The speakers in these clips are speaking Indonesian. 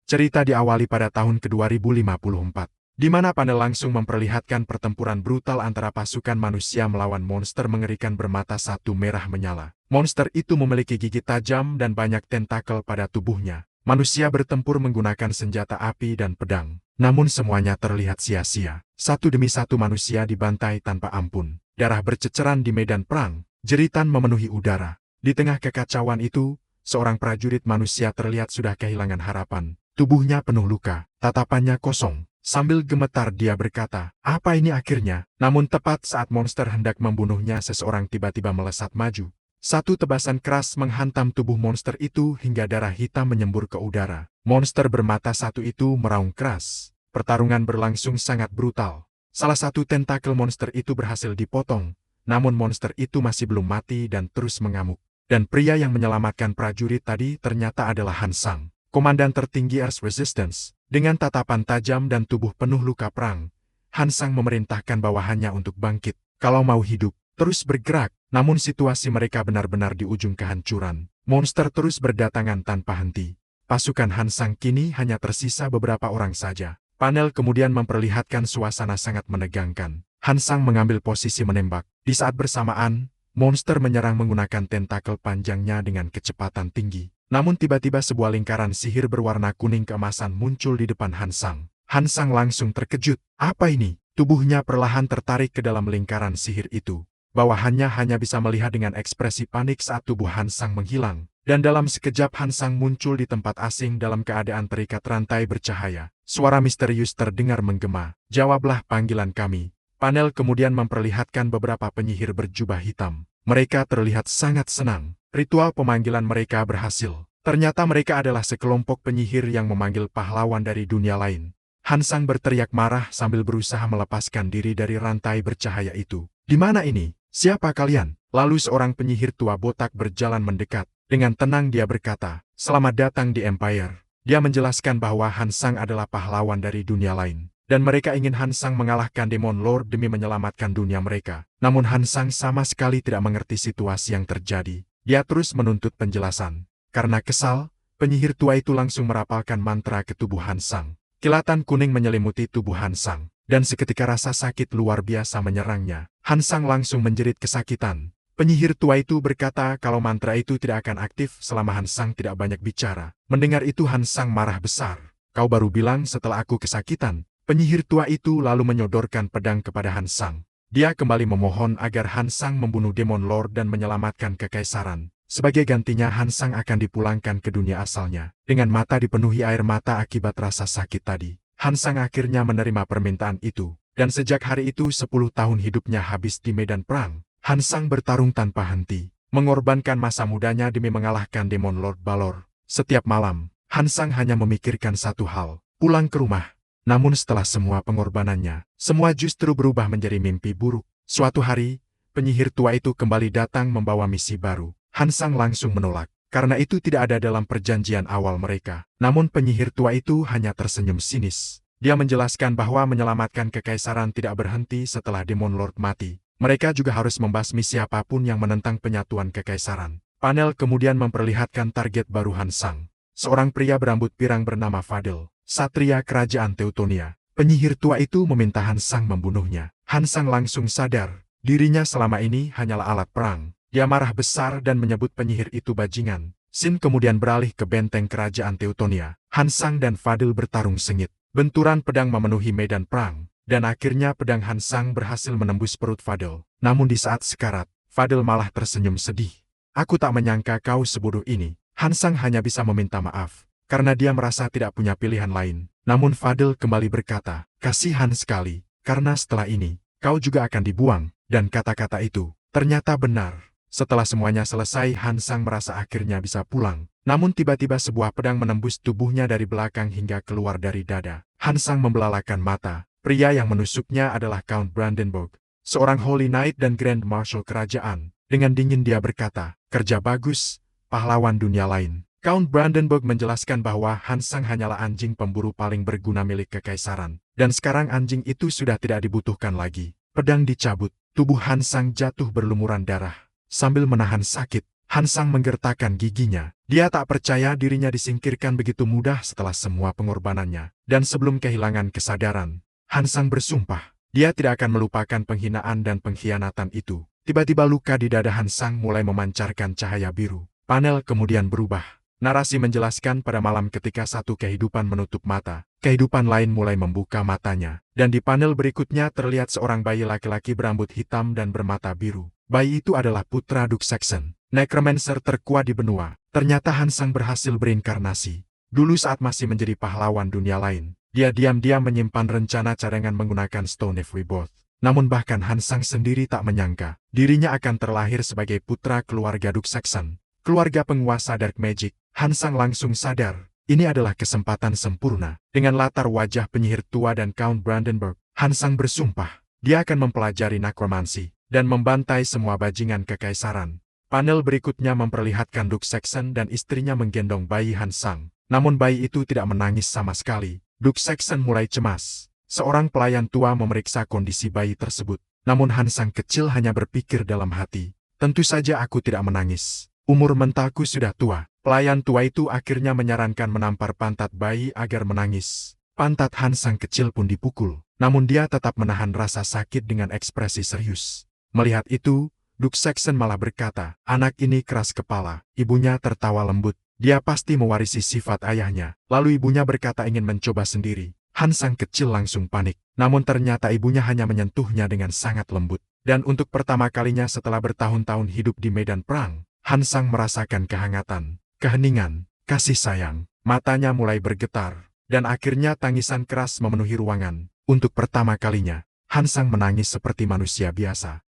Cerita diawali pada tahun ke-2054, di mana panel langsung memperlihatkan pertempuran brutal antara pasukan manusia melawan monster mengerikan bermata satu merah menyala. Monster itu memiliki gigi tajam dan banyak tentakel pada tubuhnya. Manusia bertempur menggunakan senjata api dan pedang. Namun semuanya terlihat sia-sia. Satu demi satu manusia dibantai tanpa ampun. Darah berceceran di medan perang. Jeritan memenuhi udara. Di tengah kekacauan itu, seorang prajurit manusia terlihat sudah kehilangan harapan. Tubuhnya penuh luka, tatapannya kosong. Sambil gemetar dia berkata, "Apa ini akhirnya?" Namun tepat saat monster hendak membunuhnya, seseorang tiba-tiba melesat maju. Satu tebasan keras menghantam tubuh monster itu hingga darah hitam menyembur ke udara. Monster bermata satu itu meraung keras. Pertarungan berlangsung sangat brutal. Salah satu tentakel monster itu berhasil dipotong, namun monster itu masih belum mati dan terus mengamuk. Dan pria yang menyelamatkan prajurit tadi ternyata adalah Han Sang, komandan tertinggi Earth Resistance. Dengan tatapan tajam dan tubuh penuh luka perang, Han Sang memerintahkan bawahannya untuk bangkit. Kalau mau hidup, terus bergerak. Namun situasi mereka benar-benar di ujung kehancuran. Monster terus berdatangan tanpa henti. Pasukan Han Sang kini hanya tersisa beberapa orang saja. Panel kemudian memperlihatkan suasana sangat menegangkan. Han Sang mengambil posisi menembak. Di saat bersamaan, monster menyerang menggunakan tentakel panjangnya dengan kecepatan tinggi. Namun tiba-tiba sebuah lingkaran sihir berwarna kuning keemasan muncul di depan Han Sang. Han Sang langsung terkejut. Apa ini? Tubuhnya perlahan tertarik ke dalam lingkaran sihir itu. Bawahannya hanya bisa melihat dengan ekspresi panik saat tubuh Han Sang menghilang. Dan dalam sekejap Han Sang muncul di tempat asing dalam keadaan terikat rantai bercahaya. Suara misterius terdengar menggema. "Jawablah panggilan kami." Panel kemudian memperlihatkan beberapa penyihir berjubah hitam. Mereka terlihat sangat senang. Ritual pemanggilan mereka berhasil. Ternyata mereka adalah sekelompok penyihir yang memanggil pahlawan dari dunia lain. Han Sang berteriak marah sambil berusaha melepaskan diri dari rantai bercahaya itu. "Di mana ini? Siapa kalian?" Lalu seorang penyihir tua botak berjalan mendekat. Dengan tenang dia berkata, "Selamat datang di Empire." Dia menjelaskan bahwa Han Sang adalah pahlawan dari dunia lain. Dan mereka ingin Han Sang mengalahkan Demon Lord demi menyelamatkan dunia mereka. Namun Han Sang sama sekali tidak mengerti situasi yang terjadi. Dia terus menuntut penjelasan. Karena kesal, penyihir tua itu langsung merapalkan mantra ke tubuh Han Sang. Kilatan kuning menyelimuti tubuh Han Sang. Dan seketika rasa sakit luar biasa menyerangnya. Han Sang langsung menjerit kesakitan. Penyihir tua itu berkata kalau mantra itu tidak akan aktif selama Han Sang tidak banyak bicara. Mendengar itu Han Sang marah besar. "Kau baru bilang setelah aku kesakitan." Penyihir tua itu lalu menyodorkan pedang kepada Han Sang. Dia kembali memohon agar Han Sang membunuh Demon Lord dan menyelamatkan kekaisaran. Sebagai gantinya Han Sang akan dipulangkan ke dunia asalnya. Dengan mata dipenuhi air mata akibat rasa sakit tadi, Han Sang akhirnya menerima permintaan itu. Dan sejak hari itu 10 tahun hidupnya habis di medan perang. Han Sang bertarung tanpa henti, mengorbankan masa mudanya demi mengalahkan Demon Lord Balor. Setiap malam, Han Sang hanya memikirkan satu hal, pulang ke rumah. Namun setelah semua pengorbanannya, semua justru berubah menjadi mimpi buruk. Suatu hari, penyihir tua itu kembali datang membawa misi baru. Han Sang langsung menolak, karena itu tidak ada dalam perjanjian awal mereka. Namun penyihir tua itu hanya tersenyum sinis. Dia menjelaskan bahwa menyelamatkan kekaisaran tidak berhenti setelah Demon Lord mati. Mereka juga harus membasmi siapapun yang menentang penyatuan kekaisaran. Panel kemudian memperlihatkan target baru Han Sang. Seorang pria berambut pirang bernama Fadil. Satria kerajaan Teutonia. Penyihir tua itu meminta Han Sang membunuhnya. Han Sang langsung sadar, dirinya selama ini hanyalah alat perang. Dia marah besar dan menyebut penyihir itu bajingan. Sin kemudian beralih ke benteng kerajaan Teutonia. Han Sang dan Fadil bertarung sengit. Benturan pedang memenuhi medan perang. Dan akhirnya pedang Han Sang berhasil menembus perut Fadil. Namun di saat sekarat, Fadil malah tersenyum sedih. "Aku tak menyangka kau sebodoh ini." Han Sang hanya bisa meminta maaf. Karena dia merasa tidak punya pilihan lain. Namun Fadil kembali berkata, "Kasihan sekali, karena setelah ini, kau juga akan dibuang." Dan kata-kata itu ternyata benar. Setelah semuanya selesai, Han Sang merasa akhirnya bisa pulang. Namun tiba-tiba sebuah pedang menembus tubuhnya dari belakang hingga keluar dari dada. Han Sang membelalakan mata. Pria yang menusuknya adalah Count Brandenburg, seorang Holy Knight dan Grand Marshal kerajaan. Dengan dingin dia berkata, "Kerja bagus, pahlawan dunia lain." Count Brandenburg menjelaskan bahwa Han Sang hanyalah anjing pemburu paling berguna milik kekaisaran. Dan sekarang anjing itu sudah tidak dibutuhkan lagi. Pedang dicabut, tubuh Han Sang jatuh berlumuran darah. Sambil menahan sakit, Hansang menggertakkan giginya. Dia tak percaya dirinya disingkirkan begitu mudah setelah semua pengorbanannya. Dan sebelum kehilangan kesadaran, Hansang bersumpah, dia tidak akan melupakan penghinaan dan pengkhianatan itu. Tiba-tiba luka di dada Hansang mulai memancarkan cahaya biru. Panel kemudian berubah. Narasi menjelaskan pada malam ketika satu kehidupan menutup mata, kehidupan lain mulai membuka matanya. Dan di panel berikutnya terlihat seorang bayi laki-laki berambut hitam dan bermata biru. Bayi itu adalah putra Duke Saxon, necromancer terkuat di benua. Ternyata Hansang berhasil berinkarnasi. Dulu saat masih menjadi pahlawan dunia lain, dia diam-diam menyimpan rencana cadangan menggunakan Stone of Rebirth. Namun bahkan Hansang sendiri tak menyangka, dirinya akan terlahir sebagai putra keluarga Duke Saxon, keluarga penguasa Dark Magic. Hansang langsung sadar, ini adalah kesempatan sempurna. Dengan latar wajah penyihir tua dan Count Brandenburg, Hansang bersumpah, dia akan mempelajari nekromansi dan membantai semua bajingan kekaisaran. Panel berikutnya memperlihatkan Duke Saxon dan istrinya menggendong bayi Hansang. Namun bayi itu tidak menangis sama sekali. Duke Saxon mulai cemas. Seorang pelayan tua memeriksa kondisi bayi tersebut. Namun Hansang kecil hanya berpikir dalam hati, tentu saja aku tidak menangis. Umur mentalku sudah tua. Pelayan tua itu akhirnya menyarankan menampar pantat bayi agar menangis. Pantat Hansang kecil pun dipukul. Namun dia tetap menahan rasa sakit dengan ekspresi serius. Melihat itu, Duke Saxon malah berkata, anak ini keras kepala. Ibunya tertawa lembut. Dia pasti mewarisi sifat ayahnya. Lalu ibunya berkata ingin mencoba sendiri. Hansang kecil langsung panik. Namun ternyata ibunya hanya menyentuhnya dengan sangat lembut. Dan untuk pertama kalinya setelah bertahun-tahun hidup di medan perang, Hansang merasakan kehangatan, keheningan, kasih sayang. Matanya mulai bergetar. Dan akhirnya tangisan keras memenuhi ruangan. Untuk pertama kalinya, Hansang menangis seperti manusia biasa.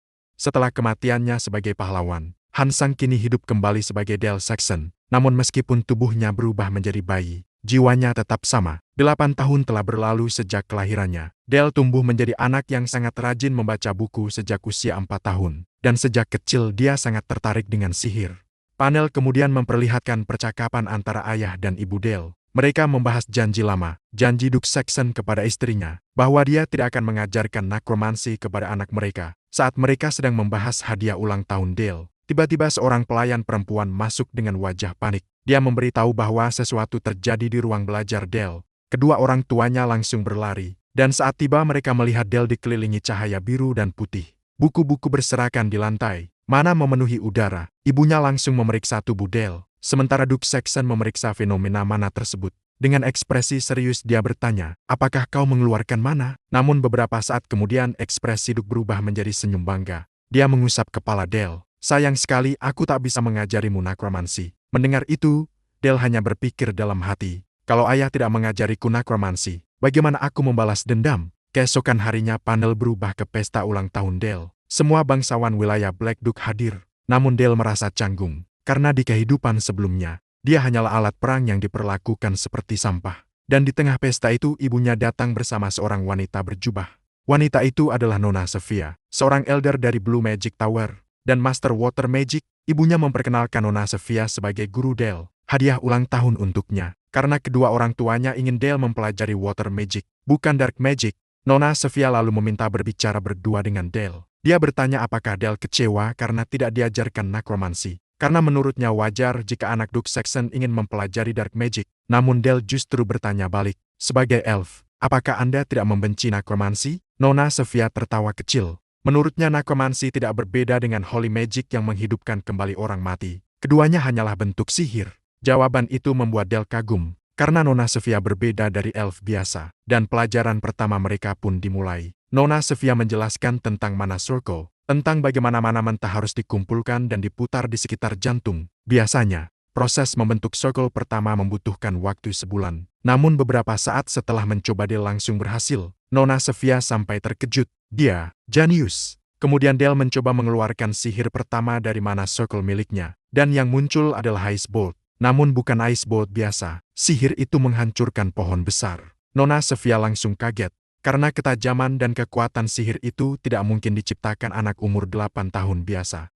Setelah kematiannya sebagai pahlawan, Hansang kini hidup kembali sebagai Dale Saxon. Namun meskipun tubuhnya berubah menjadi bayi, jiwanya tetap sama. 8 tahun telah berlalu sejak kelahirannya. Dale tumbuh menjadi anak yang sangat rajin membaca buku sejak usia 4 tahun. Dan sejak kecil dia sangat tertarik dengan sihir. Panel kemudian memperlihatkan percakapan antara ayah dan ibu Dale. Mereka membahas janji lama, janji Duke Saxon kepada istrinya, bahwa dia tidak akan mengajarkan nekromansi kepada anak mereka. Saat mereka sedang membahas hadiah ulang tahun Dale, tiba-tiba seorang pelayan perempuan masuk dengan wajah panik. Dia memberitahu bahwa sesuatu terjadi di ruang belajar Dale. Kedua orang tuanya langsung berlari, dan saat tiba mereka melihat Dale dikelilingi cahaya biru dan putih. Buku-buku berserakan di lantai, mana memenuhi udara. Ibunya langsung memeriksa tubuh Dale. Sementara Duke Saxon memeriksa fenomena mana tersebut. Dengan ekspresi serius dia bertanya, apakah kau mengeluarkan mana? Namun beberapa saat kemudian ekspresi Duke berubah menjadi senyum bangga. Dia mengusap kepala Dale. Sayang sekali aku tak bisa mengajarimu nekromansi. Mendengar itu, Dale hanya berpikir dalam hati, kalau ayah tidak mengajariku nekromansi, bagaimana aku membalas dendam? Keesokan harinya panel berubah ke pesta ulang tahun Dale. Semua bangsawan wilayah Black Duke hadir. Namun Dale merasa canggung. Karena di kehidupan sebelumnya, dia hanyalah alat perang yang diperlakukan seperti sampah. Dan di tengah pesta itu ibunya datang bersama seorang wanita berjubah. Wanita itu adalah Nona Sophia, seorang elder dari Blue Magic Tower, dan Master Water Magic. Ibunya memperkenalkan Nona Sophia sebagai guru Dale, hadiah ulang tahun untuknya. Karena kedua orang tuanya ingin Dale mempelajari Water Magic, bukan Dark Magic. Nona Sophia lalu meminta berbicara berdua dengan Dale. Dia bertanya apakah Dale kecewa karena tidak diajarkan nekromansi. Karena menurutnya wajar jika anak Duke Saxon ingin mempelajari Dark Magic. Namun Dale justru bertanya balik, sebagai elf, apakah Anda tidak membenci nekromansi? Nona Sophia tertawa kecil. Menurutnya nekromansi tidak berbeda dengan Holy Magic yang menghidupkan kembali orang mati. Keduanya hanyalah bentuk sihir. Jawaban itu membuat Dale kagum, karena Nona Sophia berbeda dari elf biasa. Dan pelajaran pertama mereka pun dimulai. Nona Sophia menjelaskan tentang mana circle. Tentang bagaimana mana mentah harus dikumpulkan dan diputar di sekitar jantung. Biasanya, proses membentuk circle pertama membutuhkan waktu sebulan. Namun beberapa saat setelah mencoba Dale langsung berhasil. Nona Sophia sampai terkejut. Dia, jenius. Kemudian Dale mencoba mengeluarkan sihir pertama dari mana circle miliknya. Dan yang muncul adalah Ice Bolt. Namun bukan Ice Bolt biasa. Sihir itu menghancurkan pohon besar. Nona Sophia langsung kaget. Karena ketajaman dan kekuatan sihir itu tidak mungkin diciptakan anak umur 8 tahun biasa.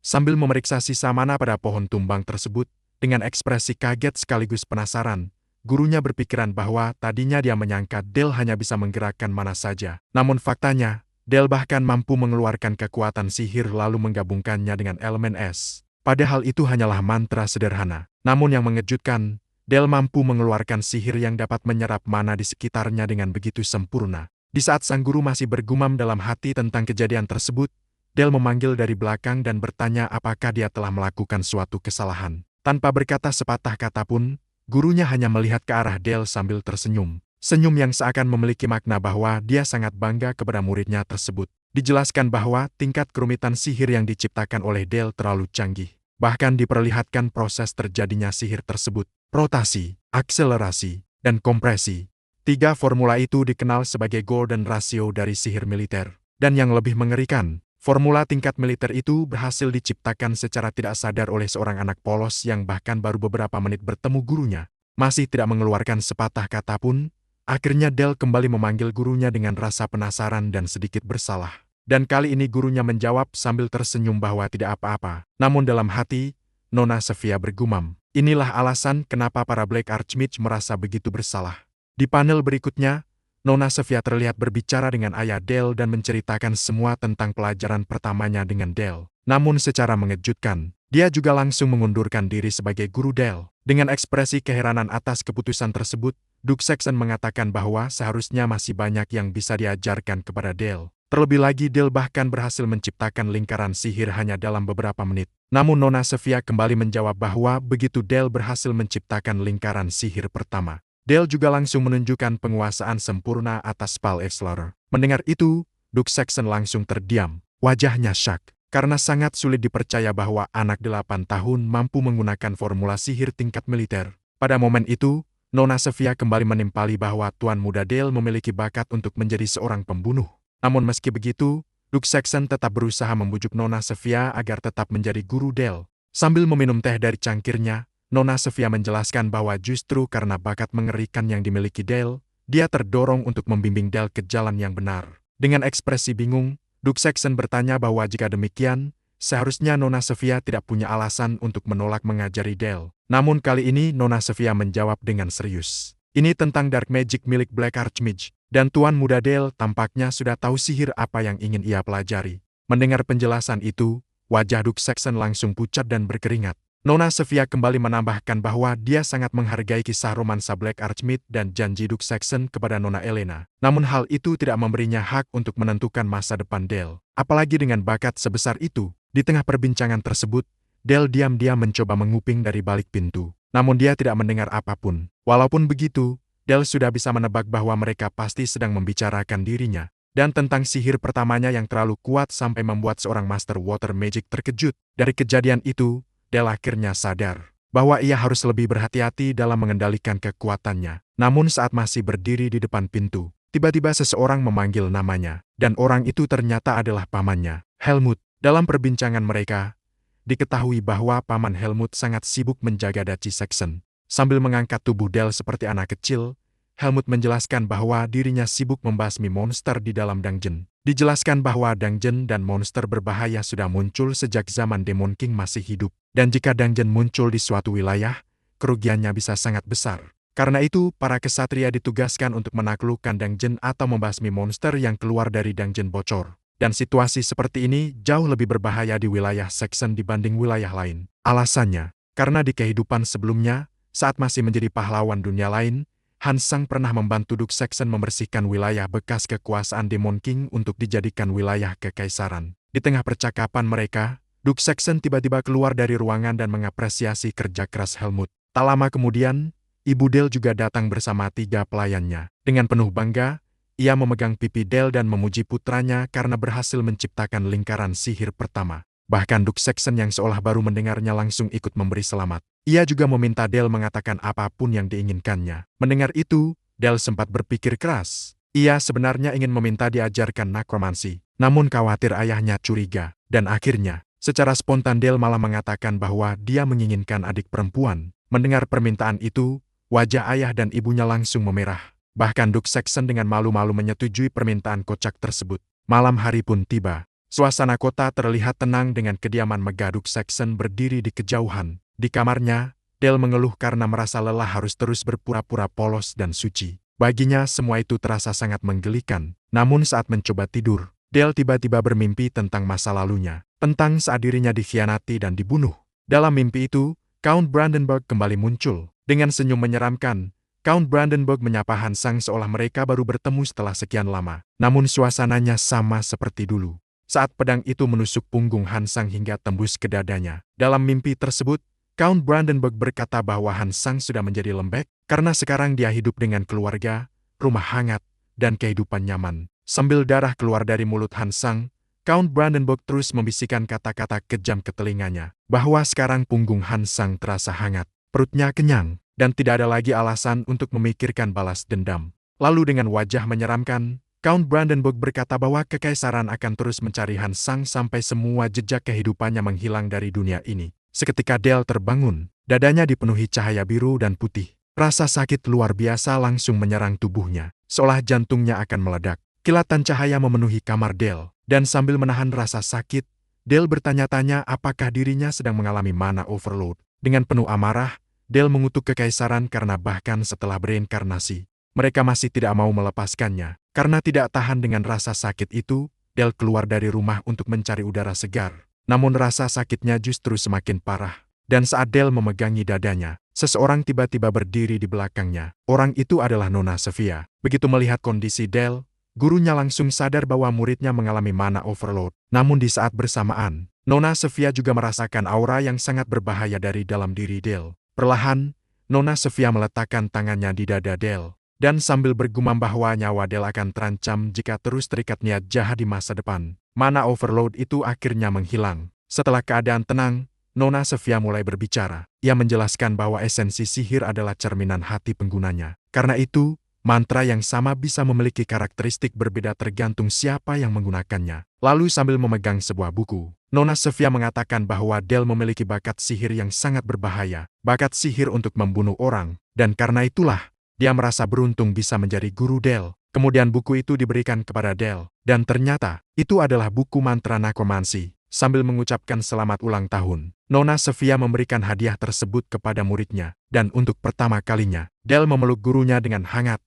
Sambil memeriksa sisa mana pada pohon tumbang tersebut, dengan ekspresi kaget sekaligus penasaran, gurunya berpikiran bahwa tadinya dia menyangka Dale hanya bisa menggerakkan mana saja. Namun faktanya, Dale bahkan mampu mengeluarkan kekuatan sihir lalu menggabungkannya dengan elemen es. Padahal itu hanyalah mantra sederhana. Namun yang mengejutkan, Del mampu mengeluarkan sihir yang dapat menyerap mana di sekitarnya dengan begitu sempurna. Di saat sang guru masih bergumam dalam hati tentang kejadian tersebut, Del memanggil dari belakang dan bertanya apakah dia telah melakukan suatu kesalahan. Tanpa berkata sepatah kata pun, gurunya hanya melihat ke arah Del sambil tersenyum. Senyum yang seakan memiliki makna bahwa dia sangat bangga kepada muridnya tersebut. Dijelaskan bahwa tingkat kerumitan sihir yang diciptakan oleh Del terlalu canggih. Bahkan diperlihatkan proses terjadinya sihir tersebut. Rotasi, akselerasi, dan kompresi. 3 formula itu dikenal sebagai golden ratio dari sihir militer. Dan yang lebih mengerikan, formula tingkat militer itu berhasil diciptakan secara tidak sadar oleh seorang anak polos yang bahkan baru beberapa menit bertemu gurunya. Masih tidak mengeluarkan sepatah kata pun, akhirnya Del kembali memanggil gurunya dengan rasa penasaran dan sedikit bersalah. Dan kali ini gurunya menjawab sambil tersenyum bahwa tidak apa-apa. Namun dalam hati, Nona Sofia bergumam. Inilah alasan kenapa para Black Archmage merasa begitu bersalah. Di panel berikutnya, Nona Sofia terlihat berbicara dengan ayah Del dan menceritakan semua tentang pelajaran pertamanya dengan Del. Namun secara mengejutkan, dia juga langsung mengundurkan diri sebagai guru Del. Dengan ekspresi keheranan atas keputusan tersebut, Duke Saxon mengatakan bahwa seharusnya masih banyak yang bisa diajarkan kepada Del. Terlebih lagi Del bahkan berhasil menciptakan lingkaran sihir hanya dalam beberapa menit. Namun Nona Sofia kembali menjawab bahwa begitu Del berhasil menciptakan lingkaran sihir pertama, Del juga langsung menunjukkan penguasaan sempurna atas Spell Explorer. Mendengar itu, Duke Saxon langsung terdiam. Wajahnya syak, karena sangat sulit dipercaya bahwa anak 8 tahun mampu menggunakan formula sihir tingkat militer. Pada momen itu, Nona Sofia kembali menimpali bahwa tuan muda Del memiliki bakat untuk menjadi seorang pembunuh. Namun meski begitu, Duke Saxon tetap berusaha membujuk Nona Sofia agar tetap menjadi guru Del. Sambil meminum teh dari cangkirnya, Nona Sofia menjelaskan bahwa justru karena bakat mengerikan yang dimiliki Del, dia terdorong untuk membimbing Del ke jalan yang benar. Dengan ekspresi bingung, Duke Saxon bertanya bahwa jika demikian, seharusnya Nona Sofia tidak punya alasan untuk menolak mengajari Del. Namun kali ini Nona Sofia menjawab dengan serius. Ini tentang dark magic milik Black Archmage. Dan tuan muda Del tampaknya sudah tahu sihir apa yang ingin ia pelajari. Mendengar penjelasan itu, wajah Duke Saxon langsung pucat dan berkeringat. Nona Sofia kembali menambahkan bahwa dia sangat menghargai kisah romansa Black Archmage dan janji Duke Saxon kepada Nona Elena. Namun hal itu tidak memberinya hak untuk menentukan masa depan Del. Apalagi dengan bakat sebesar itu, di tengah perbincangan tersebut, Del diam-diam mencoba menguping dari balik pintu. Namun dia tidak mendengar apapun. Walaupun begitu, Del sudah bisa menebak bahwa mereka pasti sedang membicarakan dirinya, dan tentang sihir pertamanya yang terlalu kuat sampai membuat seorang Master Water Magic terkejut. Dari kejadian itu, Del akhirnya sadar bahwa ia harus lebih berhati-hati dalam mengendalikan kekuatannya. Namun saat masih berdiri di depan pintu, tiba-tiba seseorang memanggil namanya, dan orang itu ternyata adalah pamannya, Helmut. Dalam perbincangan mereka, diketahui bahwa paman Helmut sangat sibuk menjaga Duchy Saxon. Sambil mengangkat tubuh Del seperti anak kecil, Helmut menjelaskan bahwa dirinya sibuk membasmi monster di dalam dungeon. Dijelaskan bahwa dungeon dan monster berbahaya sudah muncul sejak zaman Demon King masih hidup. Dan jika dungeon muncul di suatu wilayah, kerugiannya bisa sangat besar. Karena itu, para kesatria ditugaskan untuk menaklukkan dungeon atau membasmi monster yang keluar dari dungeon bocor. Dan situasi seperti ini jauh lebih berbahaya di wilayah Saxon dibanding wilayah lain. Alasannya, karena di kehidupan sebelumnya, saat masih menjadi pahlawan dunia lain, Hans Sang pernah membantu Duke Saxon membersihkan wilayah bekas kekuasaan Demon King untuk dijadikan wilayah kekaisaran. Di tengah percakapan mereka, Duke Saxon tiba-tiba keluar dari ruangan dan mengapresiasi kerja keras Helmut. Tak lama kemudian, Ibu Del juga datang bersama 3 pelayannya. Dengan penuh bangga, ia memegang pipi Del dan memuji putranya karena berhasil menciptakan lingkaran sihir pertama. Bahkan Duke Saxon yang seolah baru mendengarnya langsung ikut memberi selamat. Ia juga meminta Del mengatakan apapun yang diinginkannya. Mendengar itu, Del sempat berpikir keras. Ia sebenarnya ingin meminta diajarkan nekromansi, namun khawatir ayahnya curiga. Dan akhirnya, secara spontan Del malah mengatakan bahwa dia menginginkan adik perempuan. Mendengar permintaan itu, wajah ayah dan ibunya langsung memerah. Bahkan Duke Saxon dengan malu-malu menyetujui permintaan kocak tersebut. Malam hari pun tiba. Suasana kota terlihat tenang dengan kediaman megah Duke Saxon berdiri di kejauhan. Di kamarnya, Del mengeluh karena merasa lelah harus terus berpura-pura polos dan suci. Baginya semua itu terasa sangat menggelikan. Namun saat mencoba tidur, Del tiba-tiba bermimpi tentang masa lalunya. Tentang saat dirinya dikhianati dan dibunuh. Dalam mimpi itu, Count Brandenburg kembali muncul. Dengan senyum menyeramkan, Count Brandenburg menyapa Han Sang seolah mereka baru bertemu setelah sekian lama. Namun suasananya sama seperti dulu. Saat pedang itu menusuk punggung Han Sang hingga tembus ke dadanya. Dalam mimpi tersebut, Count Brandenburg berkata bahwa Han Sang sudah menjadi lembek, karena sekarang dia hidup dengan keluarga, rumah hangat, dan kehidupan nyaman. Sambil darah keluar dari mulut Han Sang, Count Brandenburg terus membisikkan kata-kata kejam ke telinganya, bahwa sekarang punggung Han Sang terasa hangat, perutnya kenyang, dan tidak ada lagi alasan untuk memikirkan balas dendam. Lalu dengan wajah menyeramkan, Count Brandenburg berkata bahwa kekaisaran akan terus mencari Han Sang sampai semua jejak kehidupannya menghilang dari dunia ini. Seketika Dale terbangun, dadanya dipenuhi cahaya biru dan putih. Rasa sakit luar biasa langsung menyerang tubuhnya, seolah jantungnya akan meledak. Kilatan cahaya memenuhi kamar Dale, dan sambil menahan rasa sakit, Dale bertanya-tanya apakah dirinya sedang mengalami mana overload. Dengan penuh amarah, Dale mengutuk kekaisaran karena bahkan setelah bereinkarnasi, mereka masih tidak mau melepaskannya. Karena tidak tahan dengan rasa sakit itu, Dale keluar dari rumah untuk mencari udara segar. Namun rasa sakitnya justru semakin parah. Dan saat Dale memegangi dadanya, seseorang tiba-tiba berdiri di belakangnya. Orang itu adalah Nona Sofia. Begitu melihat kondisi Dale, gurunya langsung sadar bahwa muridnya mengalami mana overload. Namun di saat bersamaan, Nona Sofia juga merasakan aura yang sangat berbahaya dari dalam diri Dale. Perlahan, Nona Sofia meletakkan tangannya di dada Dale, dan sambil bergumam bahwa nyawa Dale akan terancam jika terus terikat niat jahat di masa depan. Mana overload itu akhirnya menghilang. Setelah keadaan tenang, Nona Sofia mulai berbicara. Ia menjelaskan bahwa esensi sihir adalah cerminan hati penggunanya. Karena itu, mantra yang sama bisa memiliki karakteristik berbeda tergantung siapa yang menggunakannya. Lalu sambil memegang sebuah buku, Nona Sofia mengatakan bahwa Dale memiliki bakat sihir yang sangat berbahaya. Bakat sihir untuk membunuh orang. Dan karena itulah, dia merasa beruntung bisa menjadi guru Dale. Kemudian buku itu diberikan kepada Dale, dan ternyata, itu adalah buku mantra nekromansi. Sambil mengucapkan selamat ulang tahun, Nona Sofia memberikan hadiah tersebut kepada muridnya, dan untuk pertama kalinya, Dale memeluk gurunya dengan hangat.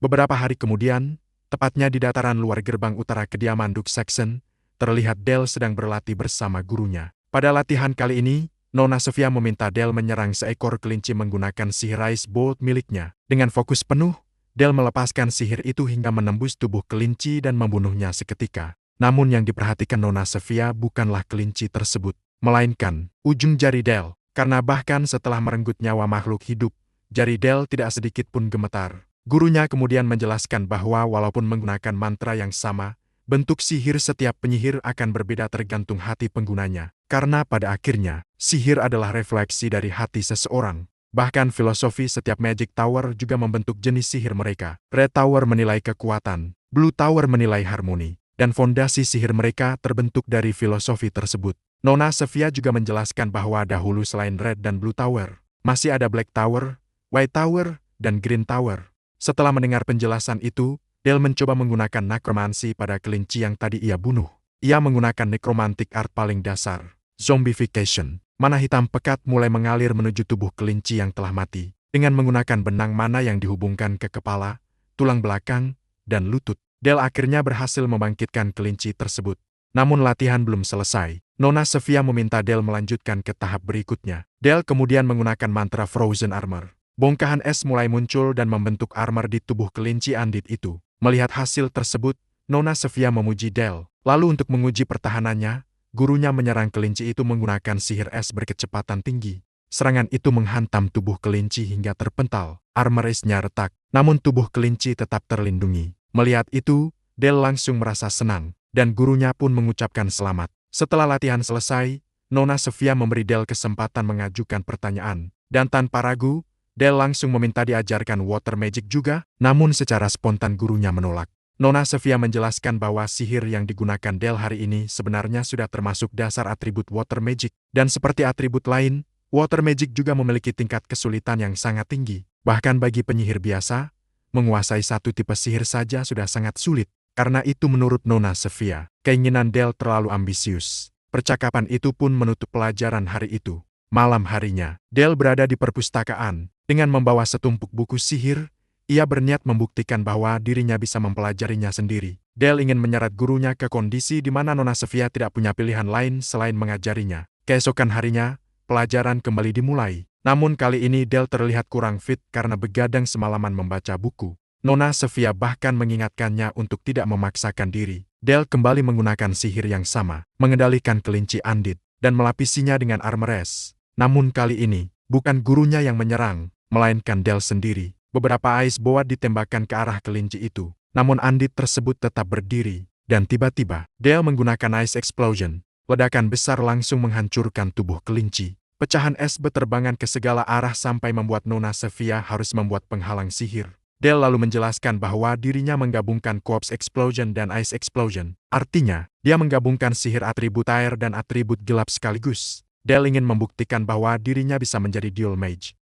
Beberapa hari kemudian, tepatnya di dataran luar gerbang utara kediaman Duke Saxon, terlihat Dale sedang berlatih bersama gurunya. Pada latihan kali ini, Nona Sofia meminta Dale menyerang seekor kelinci menggunakan sihir Ice Bolt miliknya. Dengan fokus penuh, Dale melepaskan sihir itu hingga menembus tubuh kelinci dan membunuhnya seketika. Namun yang diperhatikan Nona Sofia bukanlah kelinci tersebut, melainkan ujung jari Dale. Karena bahkan setelah merenggut nyawa makhluk hidup, jari Dale tidak sedikit pun gemetar. Gurunya kemudian menjelaskan bahwa walaupun menggunakan mantra yang sama, bentuk sihir setiap penyihir akan berbeda tergantung hati penggunanya. Karena pada akhirnya, sihir adalah refleksi dari hati seseorang. Bahkan filosofi setiap Magic Tower juga membentuk jenis sihir mereka. Red Tower menilai kekuatan, Blue Tower menilai harmoni, dan fondasi sihir mereka terbentuk dari filosofi tersebut. Nona Sofia juga menjelaskan bahwa dahulu selain Red dan Blue Tower, masih ada Black Tower, White Tower, dan Green Tower. Setelah mendengar penjelasan itu, Dale mencoba menggunakan nekromansi pada kelinci yang tadi ia bunuh. Ia menggunakan necromantic art paling dasar, zombification. Mana hitam pekat mulai mengalir menuju tubuh kelinci yang telah mati, dengan menggunakan benang mana yang dihubungkan ke kepala, tulang belakang, dan lutut. Dale akhirnya berhasil membangkitkan kelinci tersebut. Namun latihan belum selesai. Nona Sofia meminta Dale melanjutkan ke tahap berikutnya. Dale kemudian menggunakan mantra Frozen Armor. Bongkahan es mulai muncul dan membentuk armor di tubuh kelinci andit itu. Melihat hasil tersebut, Nona Sofia memuji Dale. Lalu untuk menguji pertahanannya, gurunya menyerang kelinci itu menggunakan sihir es berkecepatan tinggi. Serangan itu menghantam tubuh kelinci hingga terpental. Armor esnya retak, namun tubuh kelinci tetap terlindungi. Melihat itu, Dale langsung merasa senang, dan gurunya pun mengucapkan selamat. Setelah latihan selesai, Nona Sofia memberi Dale kesempatan mengajukan pertanyaan. Dan tanpa ragu, Dale langsung meminta diajarkan Water Magic juga, namun secara spontan gurunya menolak. Nona Sofia menjelaskan bahwa sihir yang digunakan Dale hari ini sebenarnya sudah termasuk dasar atribut Water Magic. Dan seperti atribut lain, Water Magic juga memiliki tingkat kesulitan yang sangat tinggi. Bahkan bagi penyihir biasa, menguasai satu tipe sihir saja sudah sangat sulit. Karena itu menurut Nona Sofia, keinginan Dale terlalu ambisius. Percakapan itu pun menutup pelajaran hari itu. Malam harinya, Dale berada di perpustakaan. Dengan membawa setumpuk buku sihir, ia berniat membuktikan bahwa dirinya bisa mempelajarinya sendiri. Dale ingin menyeret gurunya ke kondisi di mana Nona Sofia tidak punya pilihan lain selain mengajarinya. Keesokan harinya, pelajaran kembali dimulai. Namun kali ini Del terlihat kurang fit karena begadang semalaman membaca buku. Nona Sofia bahkan mengingatkannya untuk tidak memaksakan diri. Del kembali menggunakan sihir yang sama, mengendalikan kelinci Andit, dan melapisinya dengan armrest. Namun kali ini, bukan gurunya yang menyerang, melainkan Del sendiri. Beberapa ice board ditembakkan ke arah kelinci itu. Namun Andit tersebut tetap berdiri, dan tiba-tiba, Del menggunakan ice explosion. Ledakan besar langsung menghancurkan tubuh kelinci. Pecahan es berterbangan ke segala arah sampai membuat Nona Sofia harus membuat penghalang sihir. Del lalu menjelaskan bahwa dirinya menggabungkan Corpse Explosion dan Ice Explosion. Artinya, dia menggabungkan sihir atribut air dan atribut gelap sekaligus. Del ingin membuktikan bahwa dirinya bisa menjadi Dual Mage.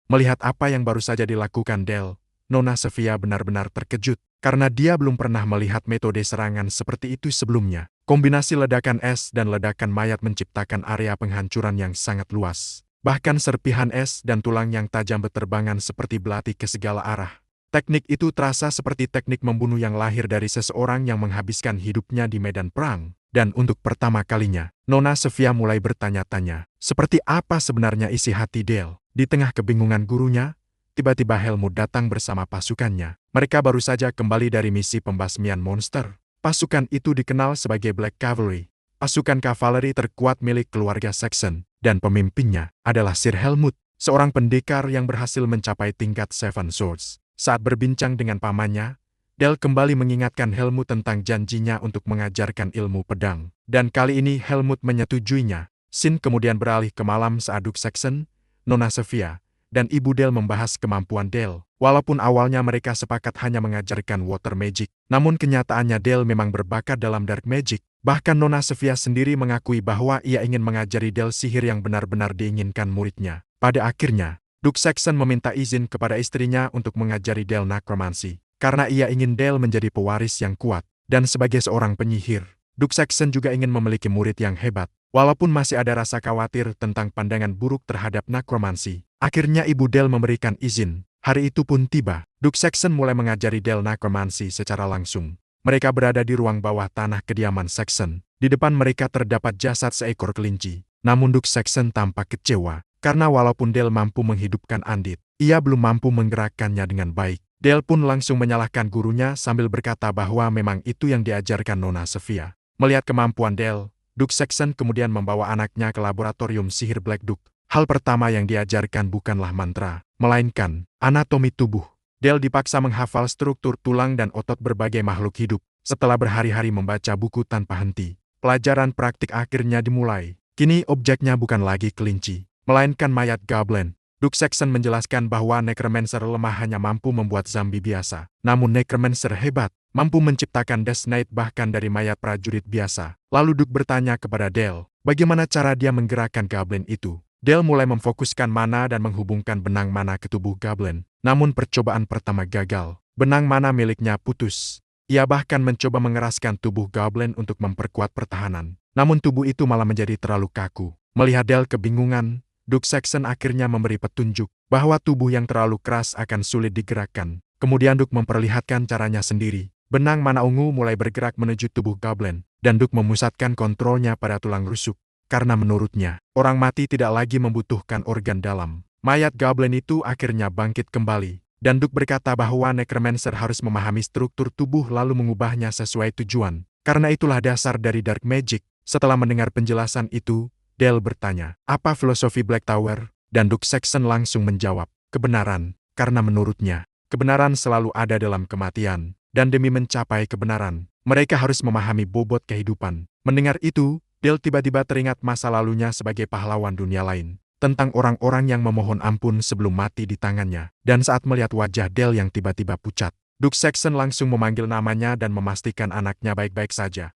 Melihat apa yang baru saja dilakukan Del, Nona Sofia benar-benar terkejut, karena dia belum pernah melihat metode serangan seperti itu sebelumnya. Kombinasi ledakan es dan ledakan mayat menciptakan area penghancuran yang sangat luas. Bahkan serpihan es dan tulang yang tajam berterbangan seperti belati ke segala arah. Teknik itu terasa seperti teknik membunuh yang lahir dari seseorang yang menghabiskan hidupnya di medan perang. Dan untuk pertama kalinya, Nona Sofia mulai bertanya-tanya, seperti apa sebenarnya isi hati Del? Di tengah kebingungan gurunya, tiba-tiba Helmut datang bersama pasukannya. Mereka baru saja kembali dari misi pembasmian monster. Pasukan itu dikenal sebagai Black Cavalry, pasukan kavaleri terkuat milik keluarga Saxon, dan pemimpinnya adalah Sir Helmut, seorang pendekar yang berhasil mencapai tingkat Seven Swords. Saat berbincang dengan pamannya, Del kembali mengingatkan Helmut tentang janjinya untuk mengajarkan ilmu pedang. Dan kali ini Helmut menyetujuinya. Scene kemudian beralih ke malam saat Duke Saxon, Nona Sofia, dan Ibu Del membahas kemampuan Del. Walaupun awalnya mereka sepakat hanya mengajarkan water magic, namun kenyataannya Del memang berbakat dalam dark magic. Bahkan Nona Sofia sendiri mengakui bahwa ia ingin mengajari Del sihir yang benar-benar diinginkan muridnya. Pada akhirnya, Duke Saxon meminta izin kepada istrinya untuk mengajari Del nekromansi, karena ia ingin Del menjadi pewaris yang kuat. Dan sebagai seorang penyihir, Duke Saxon juga ingin memiliki murid yang hebat. Walaupun masih ada rasa khawatir tentang pandangan buruk terhadap nekromansi, akhirnya Ibu Del memberikan izin. Hari itu pun tiba, Duke Saxon mulai mengajari Del nekromansi secara langsung. Mereka berada di ruang bawah tanah kediaman Saxon. Di depan mereka terdapat jasad seekor kelinci. Namun Duke Saxon tampak kecewa, karena walaupun Del mampu menghidupkan Andit, ia belum mampu menggerakkannya dengan baik. Del pun langsung menyalahkan gurunya sambil berkata bahwa memang itu yang diajarkan Nona Sofia. Melihat kemampuan Del, Duke Saxon kemudian membawa anaknya ke laboratorium sihir Black Duke. Hal pertama yang diajarkan bukanlah mantra, melainkan anatomi tubuh. Del dipaksa menghafal struktur tulang dan otot berbagai makhluk hidup. Setelah berhari-hari membaca buku tanpa henti, pelajaran praktik akhirnya dimulai. Kini objeknya bukan lagi kelinci, melainkan mayat goblin. Duke Saxon menjelaskan bahwa necromancer lemah hanya mampu membuat zombie biasa. Namun necromancer hebat, mampu menciptakan Death Knight bahkan dari mayat prajurit biasa. Lalu Duke bertanya kepada Del, bagaimana cara dia menggerakkan goblin itu? Del mulai memfokuskan mana dan menghubungkan benang mana ke tubuh goblin. Namun percobaan pertama gagal. Benang mana miliknya putus. Ia bahkan mencoba mengeraskan tubuh goblin untuk memperkuat pertahanan. Namun tubuh itu malah menjadi terlalu kaku. Melihat Del kebingungan, Duke Saxon akhirnya memberi petunjuk bahwa tubuh yang terlalu keras akan sulit digerakkan. Kemudian Duke memperlihatkan caranya sendiri. Benang mana ungu mulai bergerak menuju tubuh goblin, dan Duke memusatkan kontrolnya pada tulang rusuk. Karena menurutnya, orang mati tidak lagi membutuhkan organ dalam. Mayat goblin itu akhirnya bangkit kembali, dan Duke berkata bahwa necromancer harus memahami struktur tubuh lalu mengubahnya sesuai tujuan. Karena itulah dasar dari dark magic. Setelah mendengar penjelasan itu, Del bertanya, apa filosofi Black Tower? Dan Duke Saxon langsung menjawab, kebenaran. Karena menurutnya, kebenaran selalu ada dalam kematian. Dan demi mencapai kebenaran, mereka harus memahami bobot kehidupan. Mendengar itu, Del tiba-tiba teringat masa lalunya sebagai pahlawan dunia lain, tentang orang-orang yang memohon ampun sebelum mati di tangannya. Dan saat melihat wajah Del yang tiba-tiba pucat, Duke Saxon langsung memanggil namanya dan memastikan anaknya baik-baik saja.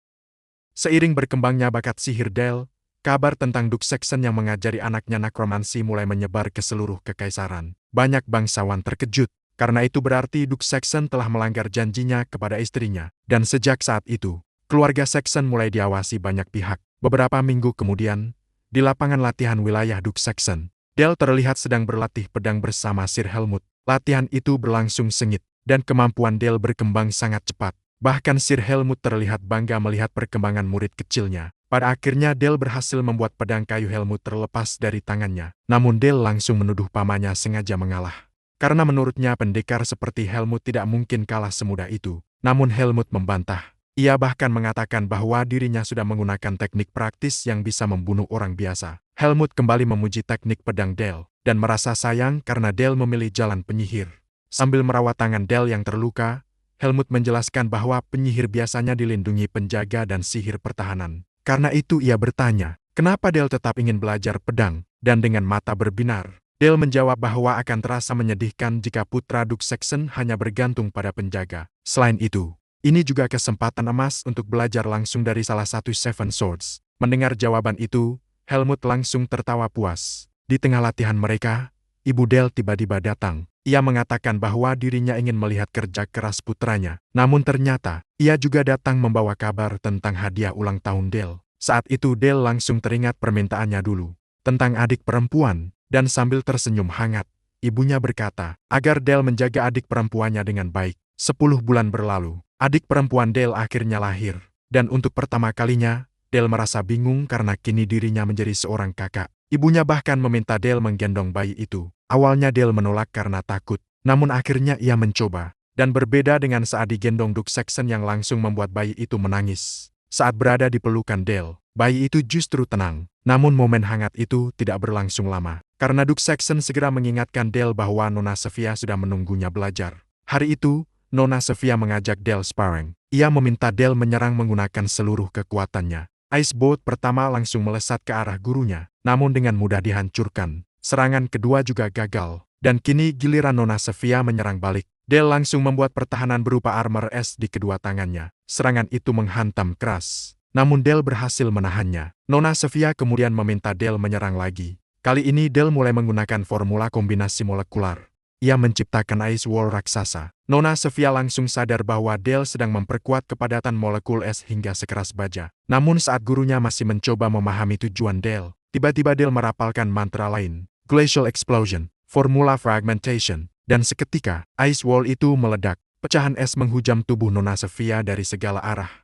Seiring berkembangnya bakat sihir Del, kabar tentang Duke Saxon yang mengajari anaknya nekromansi mulai menyebar ke seluruh kekaisaran. Banyak bangsawan terkejut, karena itu berarti Duke Saxon telah melanggar janjinya kepada istrinya. Dan sejak saat itu, keluarga Saxon mulai diawasi banyak pihak. Beberapa minggu kemudian, di lapangan latihan wilayah Duke Saxon, Del terlihat sedang berlatih pedang bersama Sir Helmut. Latihan itu berlangsung sengit, dan kemampuan Del berkembang sangat cepat. Bahkan Sir Helmut terlihat bangga melihat perkembangan murid kecilnya. Pada akhirnya Dale berhasil membuat pedang kayu Helmut terlepas dari tangannya. Namun Dale langsung menuduh pamannya sengaja mengalah. Karena menurutnya pendekar seperti Helmut tidak mungkin kalah semudah itu. Namun Helmut membantah. Ia bahkan mengatakan bahwa dirinya sudah menggunakan teknik praktis yang bisa membunuh orang biasa. Helmut kembali memuji teknik pedang Dale, dan merasa sayang karena Dale memilih jalan penyihir. Sambil merawat tangan Dale yang terluka, Helmut menjelaskan bahwa penyihir biasanya dilindungi penjaga dan sihir pertahanan. Karena itu ia bertanya, kenapa Dale tetap ingin belajar pedang, dan dengan mata berbinar. Dale menjawab bahwa akan terasa menyedihkan jika putra Duke Saxon hanya bergantung pada penjaga. Selain itu, ini juga kesempatan emas untuk belajar langsung dari salah satu Seven Swords. Mendengar jawaban itu, Helmut langsung tertawa puas. Di tengah latihan mereka, Ibu Dale tiba-tiba datang. Ia mengatakan bahwa dirinya ingin melihat kerja keras putranya. Namun ternyata, ia juga datang membawa kabar tentang hadiah ulang tahun Dale. Saat itu Dale langsung teringat permintaannya dulu. Tentang adik perempuan, dan sambil tersenyum hangat, ibunya berkata, agar Dale menjaga adik perempuannya dengan baik. 10 bulan berlalu, adik perempuan Dale akhirnya lahir. Dan untuk pertama kalinya, Dale merasa bingung karena kini dirinya menjadi seorang kakak. Ibunya bahkan meminta Dale menggendong bayi itu. Awalnya Dale menolak karena takut, namun akhirnya ia mencoba. Dan berbeda dengan saat digendong Duke Saxon yang langsung membuat bayi itu menangis. Saat berada di pelukan Dale, bayi itu justru tenang. Namun momen hangat itu tidak berlangsung lama. Karena Duke Saxon segera mengingatkan Dale bahwa Nona Sophia sudah menunggunya belajar. Hari itu, Nona Sophia mengajak Dale sparring. Ia meminta Dale menyerang menggunakan seluruh kekuatannya. Ice Bolt pertama langsung melesat ke arah gurunya, namun dengan mudah dihancurkan. Serangan kedua juga gagal, dan kini giliran Nona Sophia menyerang balik. Dale langsung membuat pertahanan berupa armor es di kedua tangannya. Serangan itu menghantam keras, namun Dale berhasil menahannya. Nona Sophia kemudian meminta Dale menyerang lagi. Kali ini Dale mulai menggunakan formula kombinasi molekular. Ia menciptakan Ice Wall raksasa. Nona Sophia langsung sadar bahwa Dale sedang memperkuat kepadatan molekul es hingga sekeras baja. Namun saat gurunya masih mencoba memahami tujuan Dale, tiba-tiba Dale merapalkan mantra lain, Glacial Explosion, formula fragmentation, dan seketika, Ice Wall itu meledak. Pecahan es menghujam tubuh Nona Sophia dari segala arah.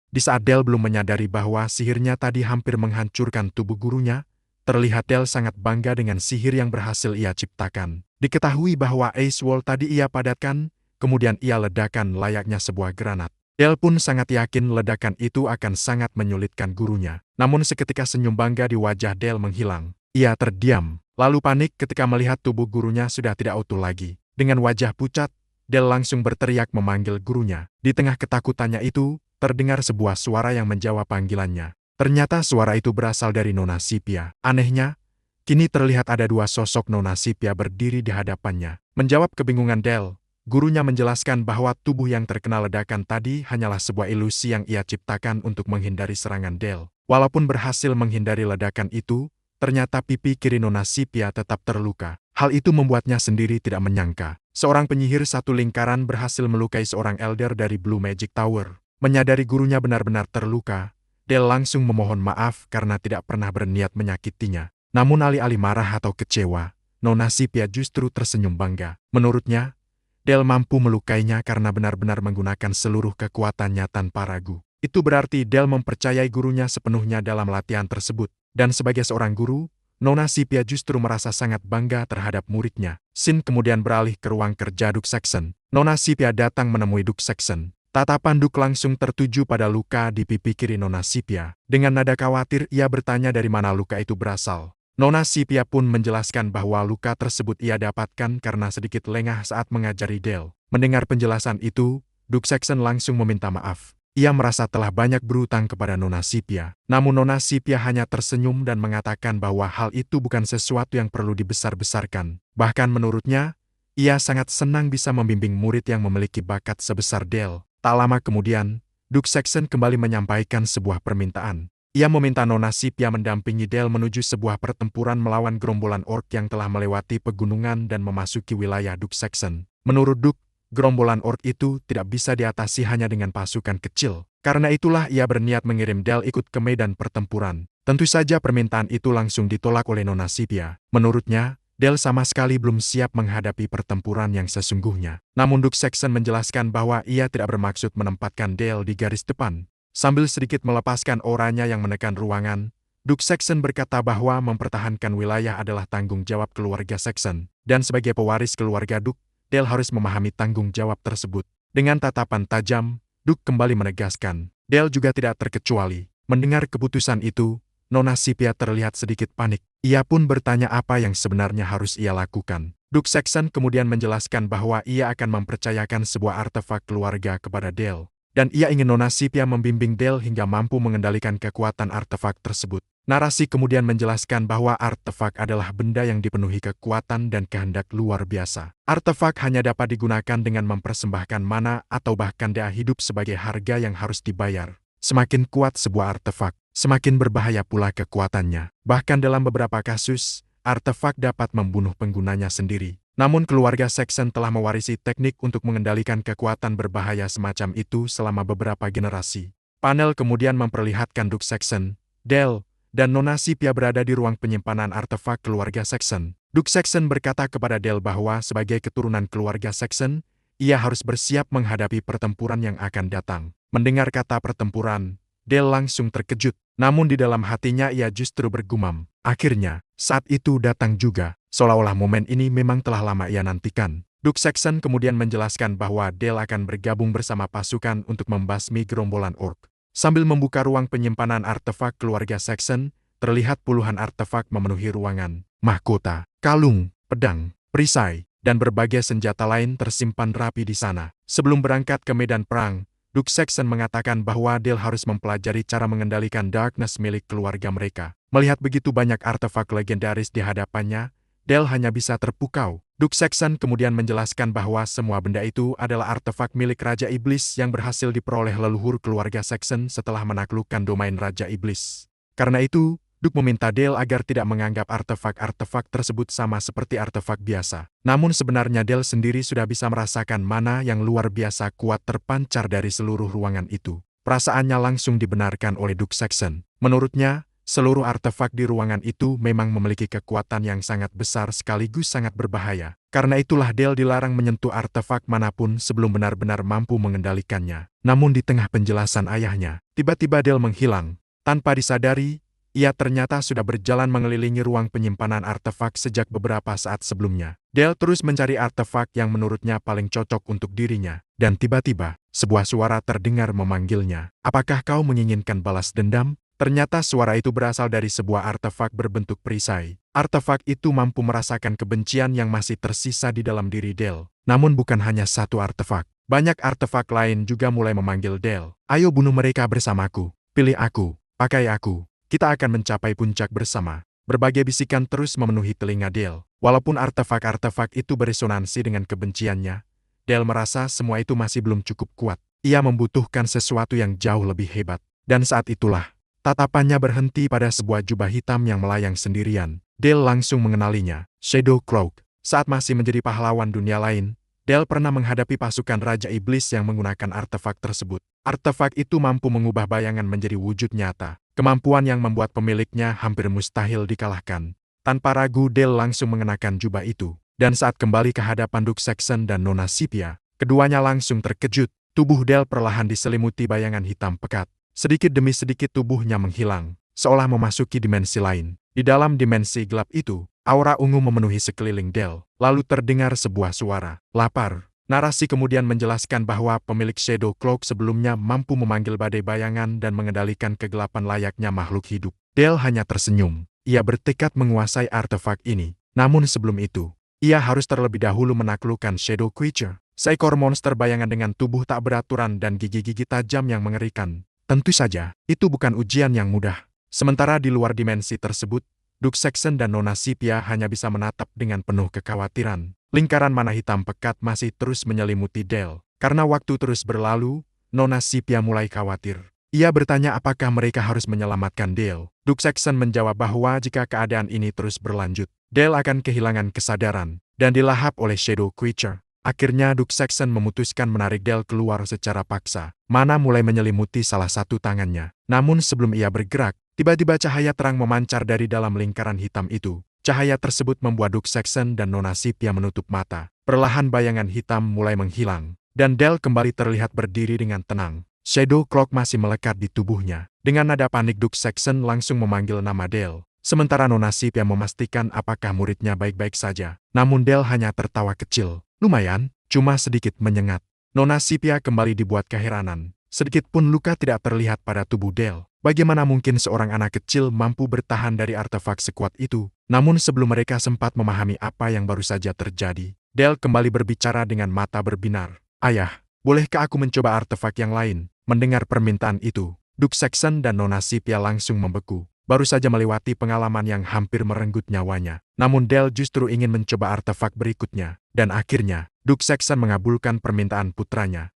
Di saat Dale belum menyadari bahwa sihirnya tadi hampir menghancurkan tubuh gurunya, terlihat Dale sangat bangga dengan sihir yang berhasil ia ciptakan. Diketahui bahwa Ice Wall tadi ia padatkan, kemudian ia ledakan layaknya sebuah granat. Dale pun sangat yakin ledakan itu akan sangat menyulitkan gurunya. Namun seketika senyum bangga di wajah Dale menghilang. Ia terdiam, lalu panik ketika melihat tubuh gurunya sudah tidak utuh lagi. Dengan wajah pucat, Dale langsung berteriak memanggil gurunya. Di tengah ketakutannya itu, terdengar sebuah suara yang menjawab panggilannya. Ternyata suara itu berasal dari Nona Sipia. Anehnya, kini terlihat ada dua sosok Nona Sipia berdiri di hadapannya. Menjawab kebingungan Dale, gurunya menjelaskan bahwa tubuh yang terkena ledakan tadi hanyalah sebuah ilusi yang ia ciptakan untuk menghindari serangan Dale. Walaupun berhasil menghindari ledakan itu, ternyata pipi kiri Nona Sipia tetap terluka. Hal itu membuatnya sendiri tidak menyangka. Seorang penyihir satu lingkaran berhasil melukai seorang elder dari Blue Magic Tower. Menyadari gurunya benar-benar terluka, Dale langsung memohon maaf karena tidak pernah berniat menyakitinya. Namun alih-alih marah atau kecewa, Nona Sipia justru tersenyum bangga. Menurutnya, Dale mampu melukainya karena benar-benar menggunakan seluruh kekuatannya tanpa ragu. Itu berarti Dale mempercayai gurunya sepenuhnya dalam latihan tersebut. Dan sebagai seorang guru, Nona Sipia justru merasa sangat bangga terhadap muridnya. Scene kemudian beralih ke ruang kerja Duke Saxon. Nona Sipia datang menemui Duke Saxon. Tatapan Duke langsung tertuju pada luka di pipi kiri Nona Sipia. Dengan nada khawatir ia bertanya dari mana luka itu berasal. Nona Sipia pun menjelaskan bahwa luka tersebut ia dapatkan karena sedikit lengah saat mengajari Dale. Mendengar penjelasan itu, Duke Saxon langsung meminta maaf. Ia merasa telah banyak berutang kepada Nona Sipia. Namun Nona Sipia hanya tersenyum dan mengatakan bahwa hal itu bukan sesuatu yang perlu dibesar-besarkan. Bahkan menurutnya, ia sangat senang bisa membimbing murid yang memiliki bakat sebesar Dale. Tak lama kemudian, Duke Saxon kembali menyampaikan sebuah permintaan. Ia meminta Nona Sipia mendampingi Dale menuju sebuah pertempuran melawan gerombolan orc yang telah melewati pegunungan dan memasuki wilayah Duke Saxon. Menurut Duke, gerombolan orc itu tidak bisa diatasi hanya dengan pasukan kecil. Karena itulah ia berniat mengirim Dale ikut ke medan pertempuran. Tentu saja permintaan itu langsung ditolak oleh Nona Sipia. Menurutnya, Dale sama sekali belum siap menghadapi pertempuran yang sesungguhnya. Namun Duke Saxon menjelaskan bahwa ia tidak bermaksud menempatkan Dale di garis depan. Sambil sedikit melepaskan auranya yang menekan ruangan, Duke Saxon berkata bahwa mempertahankan wilayah adalah tanggung jawab keluarga Saxon. Dan sebagai pewaris keluarga Duke, Dale harus memahami tanggung jawab tersebut. Dengan tatapan tajam, Duke kembali menegaskan. Dale juga tidak terkecuali. Mendengar keputusan itu, Nona Sipia terlihat sedikit panik. Ia pun bertanya apa yang sebenarnya harus ia lakukan. Duke Saxon kemudian menjelaskan bahwa ia akan mempercayakan sebuah artefak keluarga kepada Dale. Dan ia ingin Nona Sipia membimbing Dale hingga mampu mengendalikan kekuatan artefak tersebut. Narasi kemudian menjelaskan bahwa artefak adalah benda yang dipenuhi kekuatan dan kehendak luar biasa. Artefak hanya dapat digunakan dengan mempersembahkan mana atau bahkan daya hidup sebagai harga yang harus dibayar. Semakin kuat sebuah artefak, semakin berbahaya pula kekuatannya. Bahkan dalam beberapa kasus, artefak dapat membunuh penggunanya sendiri. Namun keluarga Saxon telah mewarisi teknik untuk mengendalikan kekuatan berbahaya semacam itu selama beberapa generasi. Panel kemudian memperlihatkan Duke Saxon, Dale, dan Nona Sipia berada di ruang penyimpanan artefak keluarga Saxon. Duke Saxon berkata kepada Dale bahwa sebagai keturunan keluarga Saxon, ia harus bersiap menghadapi pertempuran yang akan datang. Mendengar kata pertempuran, Dale langsung terkejut, namun di dalam hatinya ia justru bergumam. Akhirnya, saat itu datang juga, seolah-olah momen ini memang telah lama ia nantikan. Duke Saxon kemudian menjelaskan bahwa Dale akan bergabung bersama pasukan untuk membasmi gerombolan orc. Sambil membuka ruang penyimpanan artefak keluarga Saxon, terlihat puluhan artefak memenuhi ruangan. Mahkota, kalung, pedang, perisai, dan berbagai senjata lain tersimpan rapi di sana. Sebelum berangkat ke medan perang, Duke Saxon mengatakan bahwa Dale harus mempelajari cara mengendalikan darkness milik keluarga mereka. Melihat begitu banyak artefak legendaris di hadapannya, Dale hanya bisa terpukau. Duke Saxon kemudian menjelaskan bahwa semua benda itu adalah artefak milik Raja Iblis yang berhasil diperoleh leluhur keluarga Saxon setelah menaklukkan domain Raja Iblis. Karena itu, Duke meminta Dale agar tidak menganggap artefak-artefak tersebut sama seperti artefak biasa. Namun sebenarnya Dale sendiri sudah bisa merasakan mana yang luar biasa kuat terpancar dari seluruh ruangan itu. Perasaannya langsung dibenarkan oleh Duke Saxon. Menurutnya, seluruh artefak di ruangan itu memang memiliki kekuatan yang sangat besar sekaligus sangat berbahaya. Karena itulah Dale dilarang menyentuh artefak manapun sebelum benar-benar mampu mengendalikannya. Namun di tengah penjelasan ayahnya, tiba-tiba Dale menghilang. Tanpa disadari, ia ternyata sudah berjalan mengelilingi ruang penyimpanan artefak sejak beberapa saat sebelumnya. Dale terus mencari artefak yang menurutnya paling cocok untuk dirinya. Dan tiba-tiba, sebuah suara terdengar memanggilnya. Apakah kau menginginkan balas dendam? Ternyata suara itu berasal dari sebuah artefak berbentuk perisai. Artefak itu mampu merasakan kebencian yang masih tersisa di dalam diri Dale. Namun bukan hanya satu artefak. Banyak artefak lain juga mulai memanggil Dale. Ayo bunuh mereka bersamaku. Pilih aku. Pakai aku. Kita akan mencapai puncak bersama. Berbagai bisikan terus memenuhi telinga Dale. Walaupun artefak-artefak itu beresonansi dengan kebenciannya, Dale merasa semua itu masih belum cukup kuat. Ia membutuhkan sesuatu yang jauh lebih hebat. Dan saat itulah, tatapannya berhenti pada sebuah jubah hitam yang melayang sendirian. Dale langsung mengenalinya, Shadow Cloak. Saat masih menjadi pahlawan dunia lain, Dale pernah menghadapi pasukan Raja Iblis yang menggunakan artefak tersebut. Artefak itu mampu mengubah bayangan menjadi wujud nyata. Kemampuan yang membuat pemiliknya hampir mustahil dikalahkan. Tanpa ragu Dale langsung mengenakan jubah itu. Dan saat kembali ke hadapan Duke Saxon dan Nona Sipia, keduanya langsung terkejut. Tubuh Dale perlahan diselimuti bayangan hitam pekat. Sedikit demi sedikit tubuhnya menghilang, seolah memasuki dimensi lain. Di dalam dimensi gelap itu, aura ungu memenuhi sekeliling Dale. Lalu terdengar sebuah suara, lapar. Narasi kemudian menjelaskan bahwa pemilik Shadow Cloak sebelumnya mampu memanggil badai bayangan dan mengendalikan kegelapan layaknya makhluk hidup. Dale hanya tersenyum. Ia bertekad menguasai artefak ini. Namun sebelum itu, ia harus terlebih dahulu menaklukkan Shadow Creature. Seekor monster bayangan dengan tubuh tak beraturan dan gigi-gigi tajam yang mengerikan. Tentu saja, itu bukan ujian yang mudah. Sementara di luar dimensi tersebut, Duke Saxon dan Nona Sipia hanya bisa menatap dengan penuh kekhawatiran. Lingkaran mana hitam pekat masih terus menyelimuti Dale. Karena waktu terus berlalu, Nona Sipia mulai khawatir. Ia bertanya apakah mereka harus menyelamatkan Dale. Duke Saxon menjawab bahwa jika keadaan ini terus berlanjut, Dale akan kehilangan kesadaran dan dilahap oleh Shadow Creature. Akhirnya Duke Saxon memutuskan menarik Dale keluar secara paksa. Mana mulai menyelimuti salah satu tangannya. Namun sebelum ia bergerak, tiba-tiba cahaya terang memancar dari dalam lingkaran hitam itu. Cahaya tersebut membuat Duke Saxon dan Nona Sipia menutup mata. Perlahan bayangan hitam mulai menghilang, dan Dale kembali terlihat berdiri dengan tenang. Shadow Cloak masih melekat di tubuhnya. Dengan nada panik Duke Saxon langsung memanggil nama Dale. Sementara Nona Sipia memastikan apakah muridnya baik-baik saja. Namun Dale hanya tertawa kecil. Lumayan, cuma sedikit menyengat. Nona Sipia kembali dibuat keheranan. Sedikit pun luka tidak terlihat pada tubuh Dale. Bagaimana mungkin seorang anak kecil mampu bertahan dari artefak sekuat itu? Namun sebelum mereka sempat memahami apa yang baru saja terjadi, Dale kembali berbicara dengan mata berbinar. Ayah, bolehkah aku mencoba artefak yang lain? Mendengar permintaan itu, Duke Saxon dan Nona Sipia langsung membeku. Baru saja melewati pengalaman yang hampir merenggut nyawanya. Namun Dale justru ingin mencoba artefak berikutnya. Dan akhirnya, Duke Saxon mengabulkan permintaan putranya.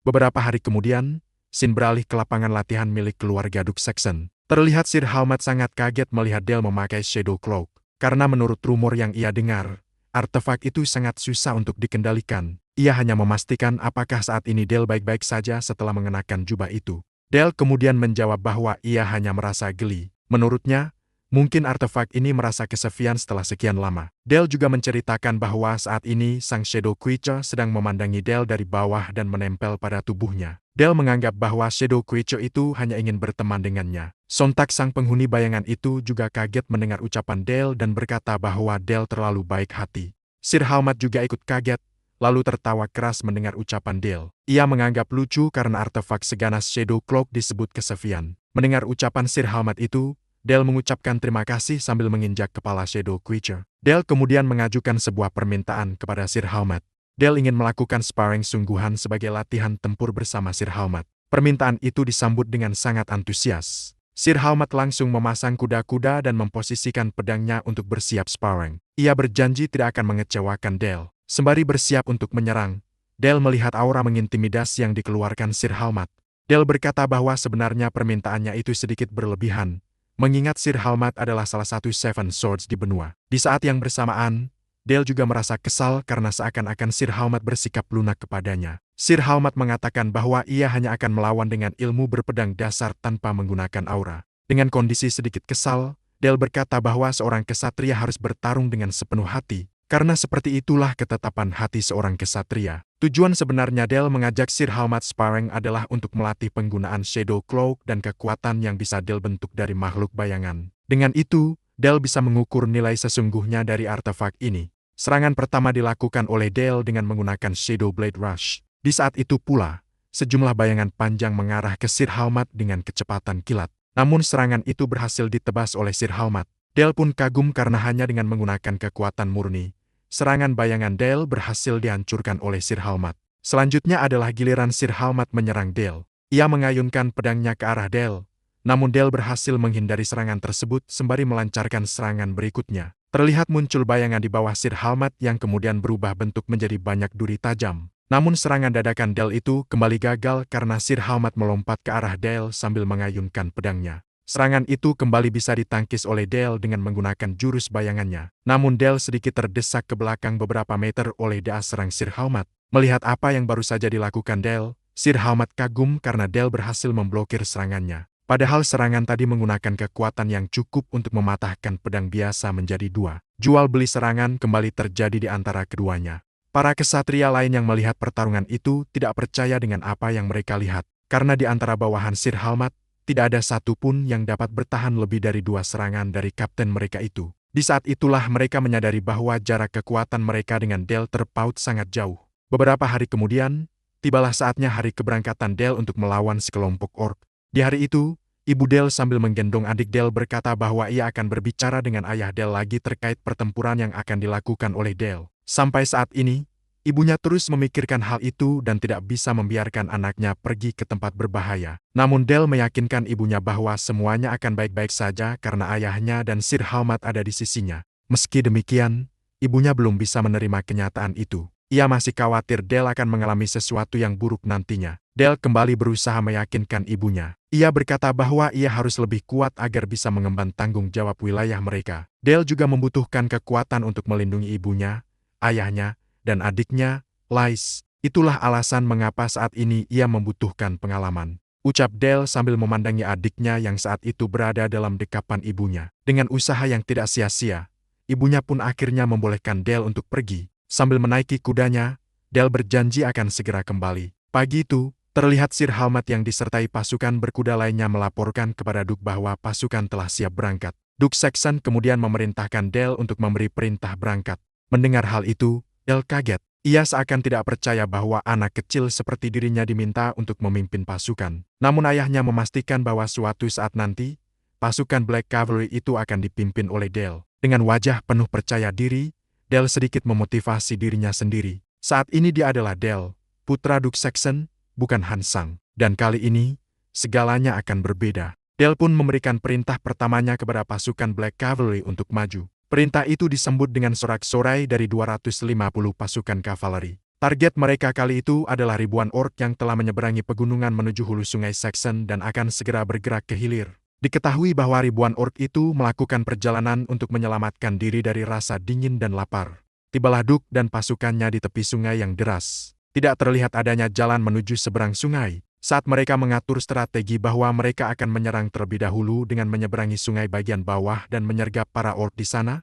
Beberapa hari kemudian, scene beralih ke lapangan latihan milik keluarga Duke Saxon. Terlihat Sir Halmat sangat kaget melihat Dale memakai Shadow Cloak. Karena menurut rumor yang ia dengar, artefak itu sangat susah untuk dikendalikan. Ia hanya memastikan apakah saat ini Dale baik-baik saja setelah mengenakan jubah itu. Dale kemudian menjawab bahwa ia hanya merasa geli. Menurutnya, mungkin artefak ini merasa kesepian setelah sekian lama. Dale juga menceritakan bahwa saat ini sang Shadow Creature sedang memandangi Dale dari bawah dan menempel pada tubuhnya. Dale menganggap bahwa Shadow Creature itu hanya ingin berteman dengannya. Sontak sang penghuni bayangan itu juga kaget mendengar ucapan Dale dan berkata bahwa Dale terlalu baik hati. Sir Halmat juga ikut kaget, lalu tertawa keras mendengar ucapan Dale. Ia menganggap lucu karena artefak seganas Shadow Cloak disebut kesepian. Mendengar ucapan Sir Halmat itu, Dale mengucapkan terima kasih sambil menginjak kepala Shadow Creature. Dale kemudian mengajukan sebuah permintaan kepada Sir Halmat. Dale ingin melakukan sparring sungguhan sebagai latihan tempur bersama Sir Halmat. Permintaan itu disambut dengan sangat antusias. Sir Halmat langsung memasang kuda-kuda dan memposisikan pedangnya untuk bersiap sparring. Ia berjanji tidak akan mengecewakan Dale. Sembari bersiap untuk menyerang, Dale melihat aura mengintimidasi yang dikeluarkan Sir Halmat. Dale berkata bahwa sebenarnya permintaannya itu sedikit berlebihan, mengingat Sir Halmat adalah salah satu Seven Swords di benua. Di saat yang bersamaan, Dale juga merasa kesal karena seakan-akan Sir Halmat bersikap lunak kepadanya. Sir Halmat mengatakan bahwa ia hanya akan melawan dengan ilmu berpedang dasar tanpa menggunakan aura. Dengan kondisi sedikit kesal, Dale berkata bahwa seorang kesatria harus bertarung dengan sepenuh hati, karena seperti itulah ketetapan hati seorang kesatria. Tujuan sebenarnya Dale mengajak Sir Halmat sparring adalah untuk melatih penggunaan Shadow Cloak dan kekuatan yang bisa Dale bentuk dari makhluk bayangan. Dengan itu, Dale bisa mengukur nilai sesungguhnya dari artefak ini. Serangan pertama dilakukan oleh Dale dengan menggunakan Shadow Blade Rush. Di saat itu pula, sejumlah bayangan panjang mengarah ke Sir Halmat dengan kecepatan kilat. Namun serangan itu berhasil ditebas oleh Sir Halmat. Dale pun kagum karena hanya dengan menggunakan kekuatan murni, serangan bayangan Dale berhasil dihancurkan oleh Sir Halmat. Selanjutnya adalah giliran Sir Halmat menyerang Dale. Ia mengayunkan pedangnya ke arah Dale, namun Dale berhasil menghindari serangan tersebut sembari melancarkan serangan berikutnya. Terlihat muncul bayangan di bawah Sir Halmat yang kemudian berubah bentuk menjadi banyak duri tajam. Namun serangan dadakan Dale itu kembali gagal karena Sir Halmat melompat ke arah Dale sambil mengayunkan pedangnya. Serangan itu kembali bisa ditangkis oleh Dale dengan menggunakan jurus bayangannya. Namun Dale sedikit terdesak ke belakang beberapa meter oleh daya serang Sir Halmat. Melihat apa yang baru saja dilakukan Dale, Sir Halmat kagum karena Dale berhasil memblokir serangannya. Padahal serangan tadi menggunakan kekuatan yang cukup untuk mematahkan pedang biasa menjadi dua. Jual beli serangan kembali terjadi di antara keduanya. Para kesatria lain yang melihat pertarungan itu tidak percaya dengan apa yang mereka lihat. Karena di antara bawahan Sir Halmat, tidak ada satupun yang dapat bertahan lebih dari dua serangan dari kapten mereka itu. Di saat itulah mereka menyadari bahwa jarak kekuatan mereka dengan Dale terpaut sangat jauh. Beberapa hari kemudian, tibalah saatnya hari keberangkatan Dale untuk melawan sekelompok orc. Di hari itu, ibu Dale sambil menggendong adik Dale berkata bahwa ia akan berbicara dengan ayah Dale lagi terkait pertempuran yang akan dilakukan oleh Dale. Sampai saat ini, ibunya terus memikirkan hal itu dan tidak bisa membiarkan anaknya pergi ke tempat berbahaya. Namun Dale meyakinkan ibunya bahwa semuanya akan baik-baik saja karena ayahnya dan Sir Halmat ada di sisinya. Meski demikian, ibunya belum bisa menerima kenyataan itu. Ia masih khawatir Dale akan mengalami sesuatu yang buruk nantinya. Dale kembali berusaha meyakinkan ibunya. Ia berkata bahwa ia harus lebih kuat agar bisa mengemban tanggung jawab wilayah mereka. Dale juga membutuhkan kekuatan untuk melindungi ibunya, ayahnya, dan adiknya, Lais. Itulah alasan mengapa saat ini ia membutuhkan pengalaman. ucap Dale sambil memandangi adiknya yang saat itu berada dalam dekapan ibunya. Dengan usaha yang tidak sia-sia, ibunya pun akhirnya membolehkan Dale untuk pergi. Sambil menaiki kudanya, Dale berjanji akan segera kembali. Pagi itu, terlihat Sir Halmat yang disertai pasukan berkuda lainnya melaporkan kepada Duke bahwa pasukan telah siap berangkat. Duke Saxon kemudian memerintahkan Dale untuk memberi perintah berangkat. Mendengar hal itu, Dale kaget. Ia seakan tidak percaya bahwa anak kecil seperti dirinya diminta untuk memimpin pasukan. Namun ayahnya memastikan bahwa suatu saat nanti, pasukan Black Cavalry itu akan dipimpin oleh Dale. Dengan wajah penuh percaya diri, Dale sedikit memotivasi dirinya sendiri. Saat ini dia adalah Dale, putra Duke Saxon, bukan Hansang. Dan kali ini, segalanya akan berbeda. Dale pun memberikan perintah pertamanya kepada pasukan Black Cavalry untuk maju. Perintah itu disambut dengan sorak-sorai dari 250 pasukan kavaleri. Target mereka kali itu adalah ribuan orc yang telah menyeberangi pegunungan menuju hulu sungai Saxon dan akan segera bergerak ke hilir. Diketahui bahwa ribuan orc itu melakukan perjalanan untuk menyelamatkan diri dari rasa dingin dan lapar. Tibalah Duke dan pasukannya di tepi sungai yang deras. Tidak terlihat adanya jalan menuju seberang sungai. Saat mereka mengatur strategi bahwa mereka akan menyerang terlebih dahulu dengan menyeberangi sungai bagian bawah dan menyergap para orc di sana,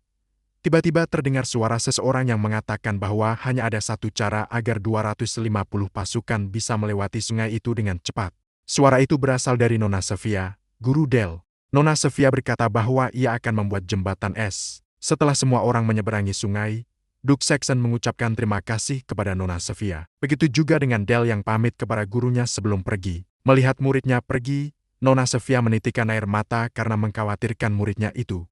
tiba-tiba terdengar suara seseorang yang mengatakan bahwa hanya ada satu cara agar 250 pasukan bisa melewati sungai itu dengan cepat. Suara itu berasal dari Nona Sofia, guru Dale. Nona Sofia berkata bahwa ia akan membuat jembatan es. Setelah semua orang menyeberangi sungai, Duke Saxon mengucapkan terima kasih kepada Nona Sofia. Begitu juga dengan Dale yang pamit kepada gurunya sebelum pergi. Melihat muridnya pergi, Nona Sofia menitikkan air mata karena mengkhawatirkan muridnya itu.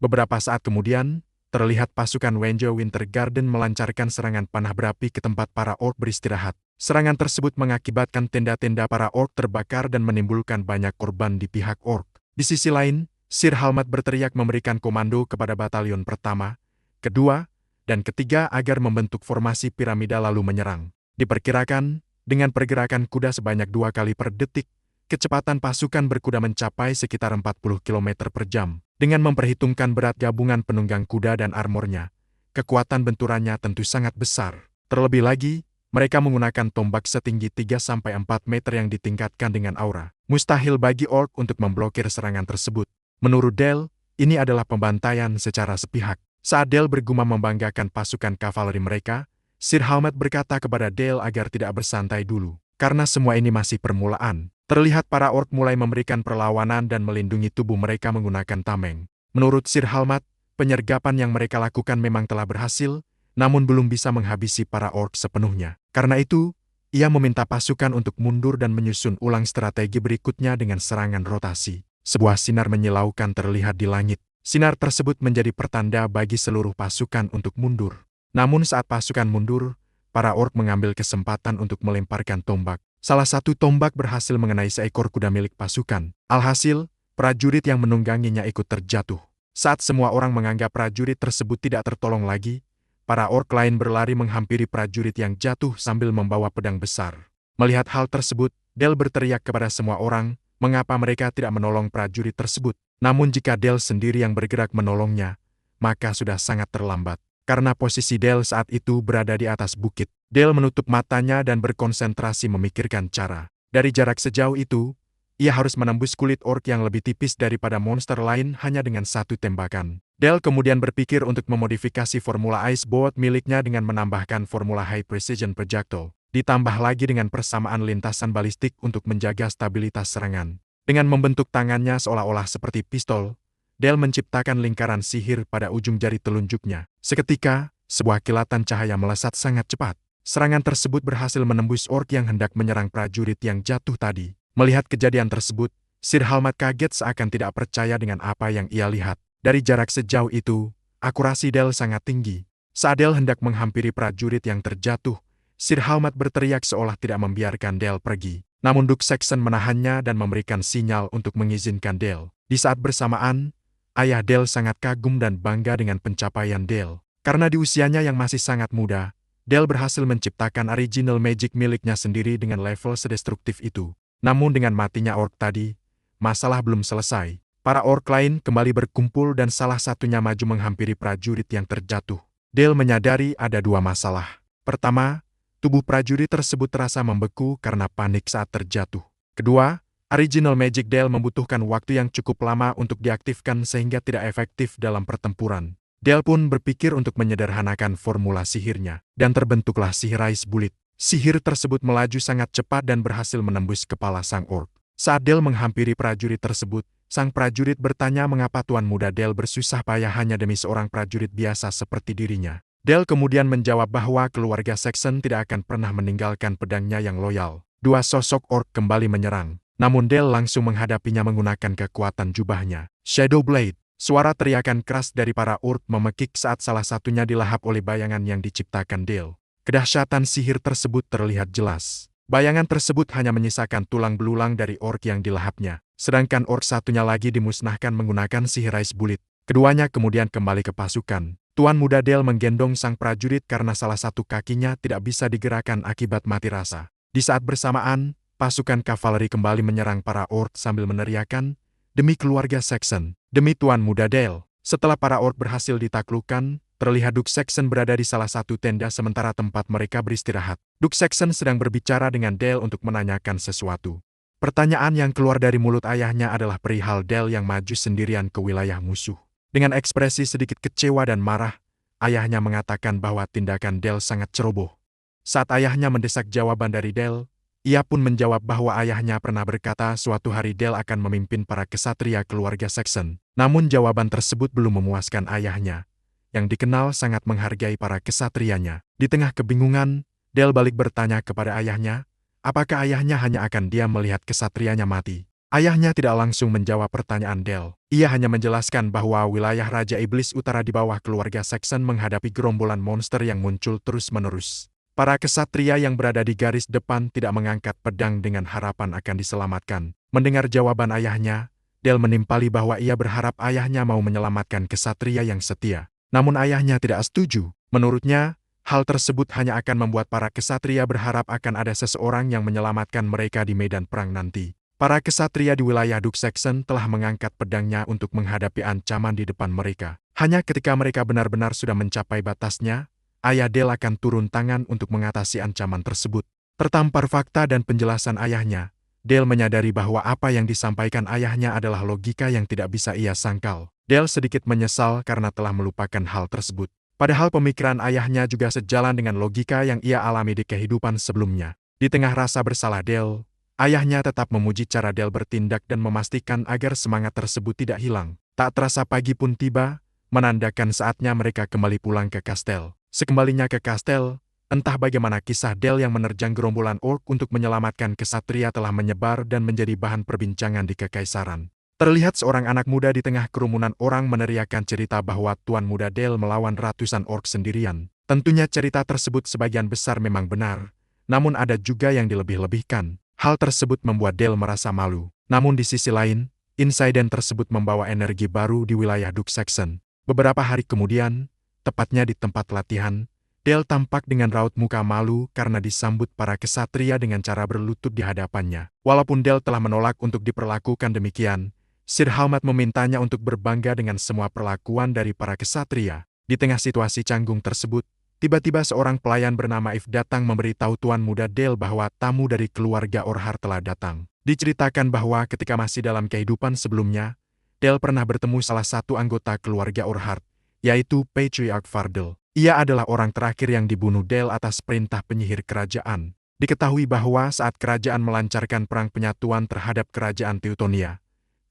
Beberapa saat kemudian, terlihat pasukan Wenjo Winter Garden melancarkan serangan panah berapi ke tempat para orc beristirahat. Serangan tersebut mengakibatkan tenda-tenda para orc terbakar dan menimbulkan banyak korban di pihak orc. Di sisi lain, Sir Halmat berteriak memberikan komando kepada batalion pertama, kedua, dan ketiga agar membentuk formasi piramida lalu menyerang. Diperkirakan, dengan pergerakan kuda sebanyak 2 kali per detik, kecepatan pasukan berkuda mencapai sekitar 40 km per jam. Dengan memperhitungkan berat gabungan penunggang kuda dan armornya, kekuatan benturannya tentu sangat besar. Terlebih lagi, mereka menggunakan tombak setinggi 3-4 meter yang ditingkatkan dengan aura. Mustahil bagi orc untuk memblokir serangan tersebut. Menurut Dale, ini adalah pembantaian secara sepihak. Saat Dale bergumam membanggakan pasukan kavaleri mereka, Sir Halmat berkata kepada Dale agar tidak bersantai dulu. Karena semua ini masih permulaan, terlihat para orc mulai memberikan perlawanan dan melindungi tubuh mereka menggunakan tameng. Menurut Sir Halmat, penyergapan yang mereka lakukan memang telah berhasil, namun belum bisa menghabisi para orc sepenuhnya. Karena itu, ia meminta pasukan untuk mundur dan menyusun ulang strategi berikutnya dengan serangan rotasi. Sebuah sinar menyilaukan terlihat di langit. Sinar tersebut menjadi pertanda bagi seluruh pasukan untuk mundur. Namun saat pasukan mundur, para orc mengambil kesempatan untuk melemparkan tombak. Salah satu tombak berhasil mengenai seekor kuda milik pasukan. Alhasil, prajurit yang menungganginya ikut terjatuh. Saat semua orang menganggap prajurit tersebut tidak tertolong lagi, para orc lain berlari menghampiri prajurit yang jatuh sambil membawa pedang besar. Melihat hal tersebut, Dale berteriak kepada semua orang, mengapa mereka tidak menolong prajurit tersebut. Namun jika Dale sendiri yang bergerak menolongnya, maka sudah sangat terlambat. Karena posisi Dale saat itu berada di atas bukit, Dale menutup matanya dan berkonsentrasi memikirkan cara. Dari jarak sejauh itu, ia harus menembus kulit orc yang lebih tipis daripada monster lain hanya dengan satu tembakan. Dale kemudian berpikir untuk memodifikasi formula Ice Boat miliknya dengan menambahkan formula High Precision Projectile, ditambah lagi dengan persamaan lintasan balistik untuk menjaga stabilitas serangan. Dengan membentuk tangannya seolah-olah seperti pistol, Dale menciptakan lingkaran sihir pada ujung jari telunjuknya. Seketika, sebuah kilatan cahaya melesat sangat cepat. Serangan tersebut berhasil menembus orc yang hendak menyerang prajurit yang jatuh tadi. Melihat kejadian tersebut, Sir Halmat kaget seakan tidak percaya dengan apa yang ia lihat. Dari jarak sejauh itu, akurasi Dale sangat tinggi. Saat Dale hendak menghampiri prajurit yang terjatuh, Sir Halmat berteriak seolah tidak membiarkan Dale pergi. Namun Duke Saxon menahannya dan memberikan sinyal untuk mengizinkan Dale. Di saat bersamaan, ayah Dale sangat kagum dan bangga dengan pencapaian Dale. Karena di usianya yang masih sangat muda, Dale berhasil menciptakan original magic miliknya sendiri dengan level sedestruktif itu. Namun dengan matinya orc tadi, masalah belum selesai. Para orc lain kembali berkumpul dan salah satunya maju menghampiri prajurit yang terjatuh. Dale menyadari ada 2 masalah. Pertama, tubuh prajurit tersebut terasa membeku karena panik saat terjatuh. Kedua, Original Magic Dale membutuhkan waktu yang cukup lama untuk diaktifkan sehingga tidak efektif dalam pertempuran. Dale pun berpikir untuk menyederhanakan formula sihirnya, dan terbentuklah sihir Ice Bullet. Sihir tersebut melaju sangat cepat dan berhasil menembus kepala sang orc. Saat Dale menghampiri prajurit tersebut, sang prajurit bertanya mengapa Tuan Muda Dale bersusah payah hanya demi seorang prajurit biasa seperti dirinya. Dale kemudian menjawab bahwa keluarga Saxon tidak akan pernah meninggalkan pedangnya yang loyal. Dua sosok orc kembali menyerang. Namun Dale langsung menghadapinya menggunakan kekuatan jubahnya. Shadow Blade. Suara teriakan keras dari para orc memekik saat salah satunya dilahap oleh bayangan yang diciptakan Dale. Kedahsyatan sihir tersebut terlihat jelas. Bayangan tersebut hanya menyisakan tulang belulang dari orc yang dilahapnya. Sedangkan orc satunya lagi dimusnahkan menggunakan sihir Ice Bullet. Keduanya kemudian kembali ke pasukan. Tuan Muda Dale menggendong sang prajurit karena salah satu kakinya tidak bisa digerakkan akibat mati rasa. Di saat bersamaan, pasukan kavaleri kembali menyerang para orc sambil meneriakan, "Demi keluarga Saxon, demi Tuan Muda Dale." Setelah para orc berhasil ditaklukkan, terlihat Duke Saxon berada di salah satu tenda sementara tempat mereka beristirahat. Duke Saxon sedang berbicara dengan Dale untuk menanyakan sesuatu. Pertanyaan yang keluar dari mulut ayahnya adalah perihal Dale yang maju sendirian ke wilayah musuh. Dengan ekspresi sedikit kecewa dan marah, ayahnya mengatakan bahwa tindakan Dale sangat ceroboh. Saat ayahnya mendesak jawaban dari Dale, ia pun menjawab bahwa ayahnya pernah berkata suatu hari Dale akan memimpin para kesatria keluarga Saxon. Namun jawaban tersebut belum memuaskan ayahnya, yang dikenal sangat menghargai para kesatrianya. Di tengah kebingungan, Dale balik bertanya kepada ayahnya, apakah ayahnya hanya akan diam melihat kesatrianya mati? Ayahnya tidak langsung menjawab pertanyaan Dale. Ia hanya menjelaskan bahwa wilayah Raja Iblis Utara di bawah keluarga Saxon menghadapi gerombolan monster yang muncul terus-menerus. Para kesatria yang berada di garis depan tidak mengangkat pedang dengan harapan akan diselamatkan. Mendengar jawaban ayahnya, Dale menimpali bahwa ia berharap ayahnya mau menyelamatkan kesatria yang setia. Namun ayahnya tidak setuju. Menurutnya, hal tersebut hanya akan membuat para kesatria berharap akan ada seseorang yang menyelamatkan mereka di medan perang nanti. Para kesatria di wilayah Duke Saxon telah mengangkat pedangnya untuk menghadapi ancaman di depan mereka. Hanya ketika mereka benar-benar sudah mencapai batasnya, ayah Dale akan turun tangan untuk mengatasi ancaman tersebut. Tertampar fakta dan penjelasan ayahnya, Dale menyadari bahwa apa yang disampaikan ayahnya adalah logika yang tidak bisa ia sangkal. Dale sedikit menyesal karena telah melupakan hal tersebut. Padahal pemikiran ayahnya juga sejalan dengan logika yang ia alami di kehidupan sebelumnya. Di tengah rasa bersalah Dale, ayahnya tetap memuji cara Dale bertindak dan memastikan agar semangat tersebut tidak hilang. Tak terasa pagi pun tiba, menandakan saatnya mereka kembali pulang ke kastel. Sekembalinya ke kastel, entah bagaimana kisah Dale yang menerjang gerombolan orc untuk menyelamatkan kesatria telah menyebar dan menjadi bahan perbincangan di kekaisaran. Terlihat seorang anak muda di tengah kerumunan orang meneriakkan cerita bahwa Tuan Muda Dale melawan ratusan orc sendirian. Tentunya cerita tersebut sebagian besar memang benar, namun ada juga yang dilebih-lebihkan. Hal tersebut membuat Dale merasa malu. Namun di sisi lain, insiden tersebut membawa energi baru di wilayah Duke Saxon. Beberapa hari kemudian, tepatnya di tempat latihan, Dale tampak dengan raut muka malu karena disambut para kesatria dengan cara berlutut di hadapannya. Walaupun Dale telah menolak untuk diperlakukan demikian, Sir Halmat memintanya untuk berbangga dengan semua perlakuan dari para kesatria. Di tengah situasi canggung tersebut, tiba-tiba seorang pelayan bernama If datang memberitahu Tuan Muda Dale bahwa tamu dari keluarga Orhard telah datang. Diceritakan bahwa ketika masih dalam kehidupan sebelumnya, Dale pernah bertemu salah satu anggota keluarga Orhard, yaitu Patriarch Fardel. Ia adalah orang terakhir yang dibunuh Dale atas perintah penyihir kerajaan. Diketahui bahwa saat kerajaan melancarkan perang penyatuan terhadap kerajaan Teutonia,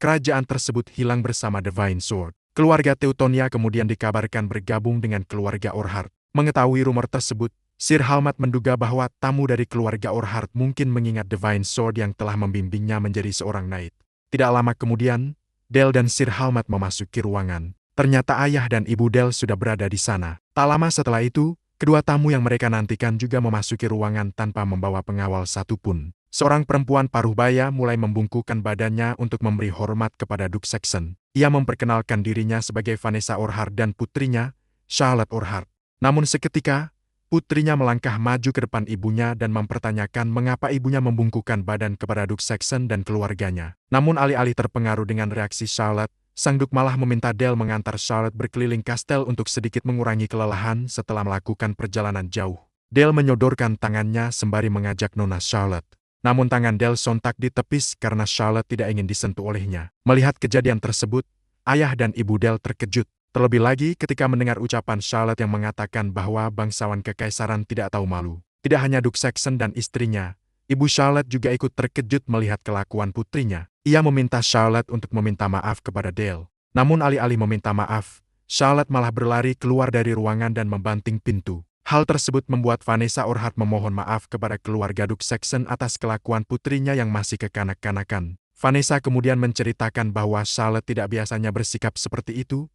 kerajaan tersebut hilang bersama Divine Sword. Keluarga Teutonia kemudian dikabarkan bergabung dengan keluarga Orhard. Mengetahui rumor tersebut, Sir Halmat menduga bahwa tamu dari keluarga Orhard mungkin mengingat Divine Sword yang telah membimbingnya menjadi seorang knight. Tidak lama kemudian, Dale dan Sir Halmat memasuki ruangan. Ternyata ayah dan ibu Dale sudah berada di sana. Tak lama setelah itu, kedua tamu yang mereka nantikan juga memasuki ruangan tanpa membawa pengawal satupun. Seorang perempuan paruh baya mulai membungkukkan badannya untuk memberi hormat kepada Duke Saxon. Ia memperkenalkan dirinya sebagai Vanessa Orhard dan putrinya, Charlotte Orhard. Namun seketika, putrinya melangkah maju ke depan ibunya dan mempertanyakan mengapa ibunya membungkukkan badan kepada Duke Saxon dan keluarganya. Namun alih-alih terpengaruh dengan reaksi Charlotte, sang Duke malah meminta Dale mengantar Charlotte berkeliling kastel untuk sedikit mengurangi kelelahan setelah melakukan perjalanan jauh. Dale menyodorkan tangannya sembari mengajak Nona Charlotte. Namun tangan Dale sontak ditepis karena Charlotte tidak ingin disentuh olehnya. Melihat kejadian tersebut, ayah dan ibu Dale terkejut. Terlebih lagi ketika mendengar ucapan Charlotte yang mengatakan bahwa bangsawan kekaisaran tidak tahu malu. Tidak hanya Duke Saxon dan istrinya, ibu Charlotte juga ikut terkejut melihat kelakuan putrinya. Ia meminta Charlotte untuk meminta maaf kepada Dale. Namun alih-alih meminta maaf, Charlotte malah berlari keluar dari ruangan dan membanting pintu. Hal tersebut membuat Vanessa Urquhart memohon maaf kepada keluarga Duke Saxon atas kelakuan putrinya yang masih kekanak-kanakan. Vanessa kemudian menceritakan bahwa Charlotte tidak biasanya bersikap seperti itu,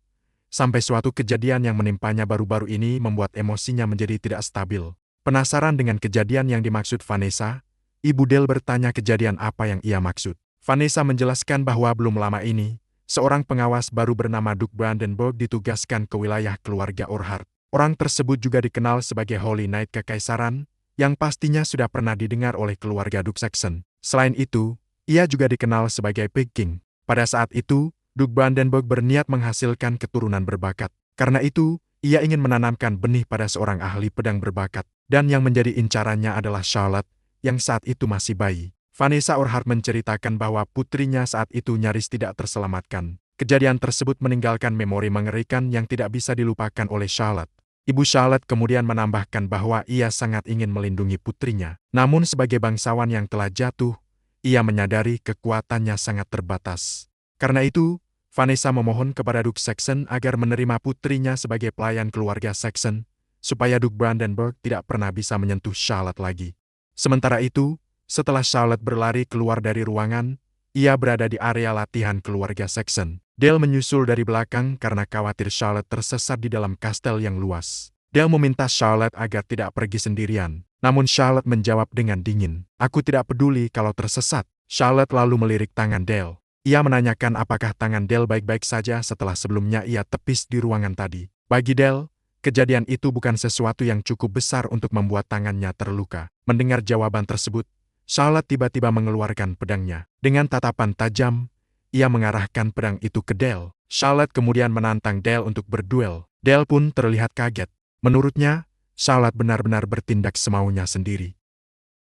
sampai suatu kejadian yang menimpanya baru-baru ini membuat emosinya menjadi tidak stabil. Penasaran dengan kejadian yang dimaksud Vanessa, ibu Dale bertanya kejadian apa yang ia maksud. Vanessa menjelaskan bahwa belum lama ini, seorang pengawas baru bernama Duke Brandenburg ditugaskan ke wilayah keluarga Urquhart. Orang tersebut juga dikenal sebagai Holy Knight Kekaisaran, yang pastinya sudah pernah didengar oleh keluarga Duke Saxon. Selain itu, ia juga dikenal sebagai Pig King. Pada saat itu, Duke Brandenburg berniat menghasilkan keturunan berbakat. Karena itu, ia ingin menanamkan benih pada seorang ahli pedang berbakat. Dan yang menjadi incarannya adalah Charlotte, yang saat itu masih bayi. Vanessa Urquhart menceritakan bahwa putrinya saat itu nyaris tidak terselamatkan. Kejadian tersebut meninggalkan memori mengerikan yang tidak bisa dilupakan oleh Charlotte. Ibu Charlotte kemudian menambahkan bahwa ia sangat ingin melindungi putrinya. Namun sebagai bangsawan yang telah jatuh, ia menyadari kekuatannya sangat terbatas. Karena itu, Vanessa memohon kepada Duke Saxon agar menerima putrinya sebagai pelayan keluarga Saxon, supaya Duke Brandenburg tidak pernah bisa menyentuh Charlotte lagi. Sementara itu, setelah Charlotte berlari keluar dari ruangan, ia berada di area latihan keluarga Saxon. Dale menyusul dari belakang karena khawatir Charlotte tersesat di dalam kastel yang luas. Dale meminta Charlotte agar tidak pergi sendirian. Namun Charlotte menjawab dengan dingin, "Aku tidak peduli kalau tersesat." Charlotte lalu melirik tangan Dale. Ia menanyakan apakah tangan Dale baik-baik saja setelah sebelumnya ia tepis di ruangan tadi. Bagi Dale, kejadian itu bukan sesuatu yang cukup besar untuk membuat tangannya terluka. Mendengar jawaban tersebut, Charlotte tiba-tiba mengeluarkan pedangnya. Dengan tatapan tajam, ia mengarahkan pedang itu ke Dale. Charlotte kemudian menantang Dale untuk berduel. Dale pun terlihat kaget. Menurutnya, Charlotte benar-benar bertindak semaunya sendiri.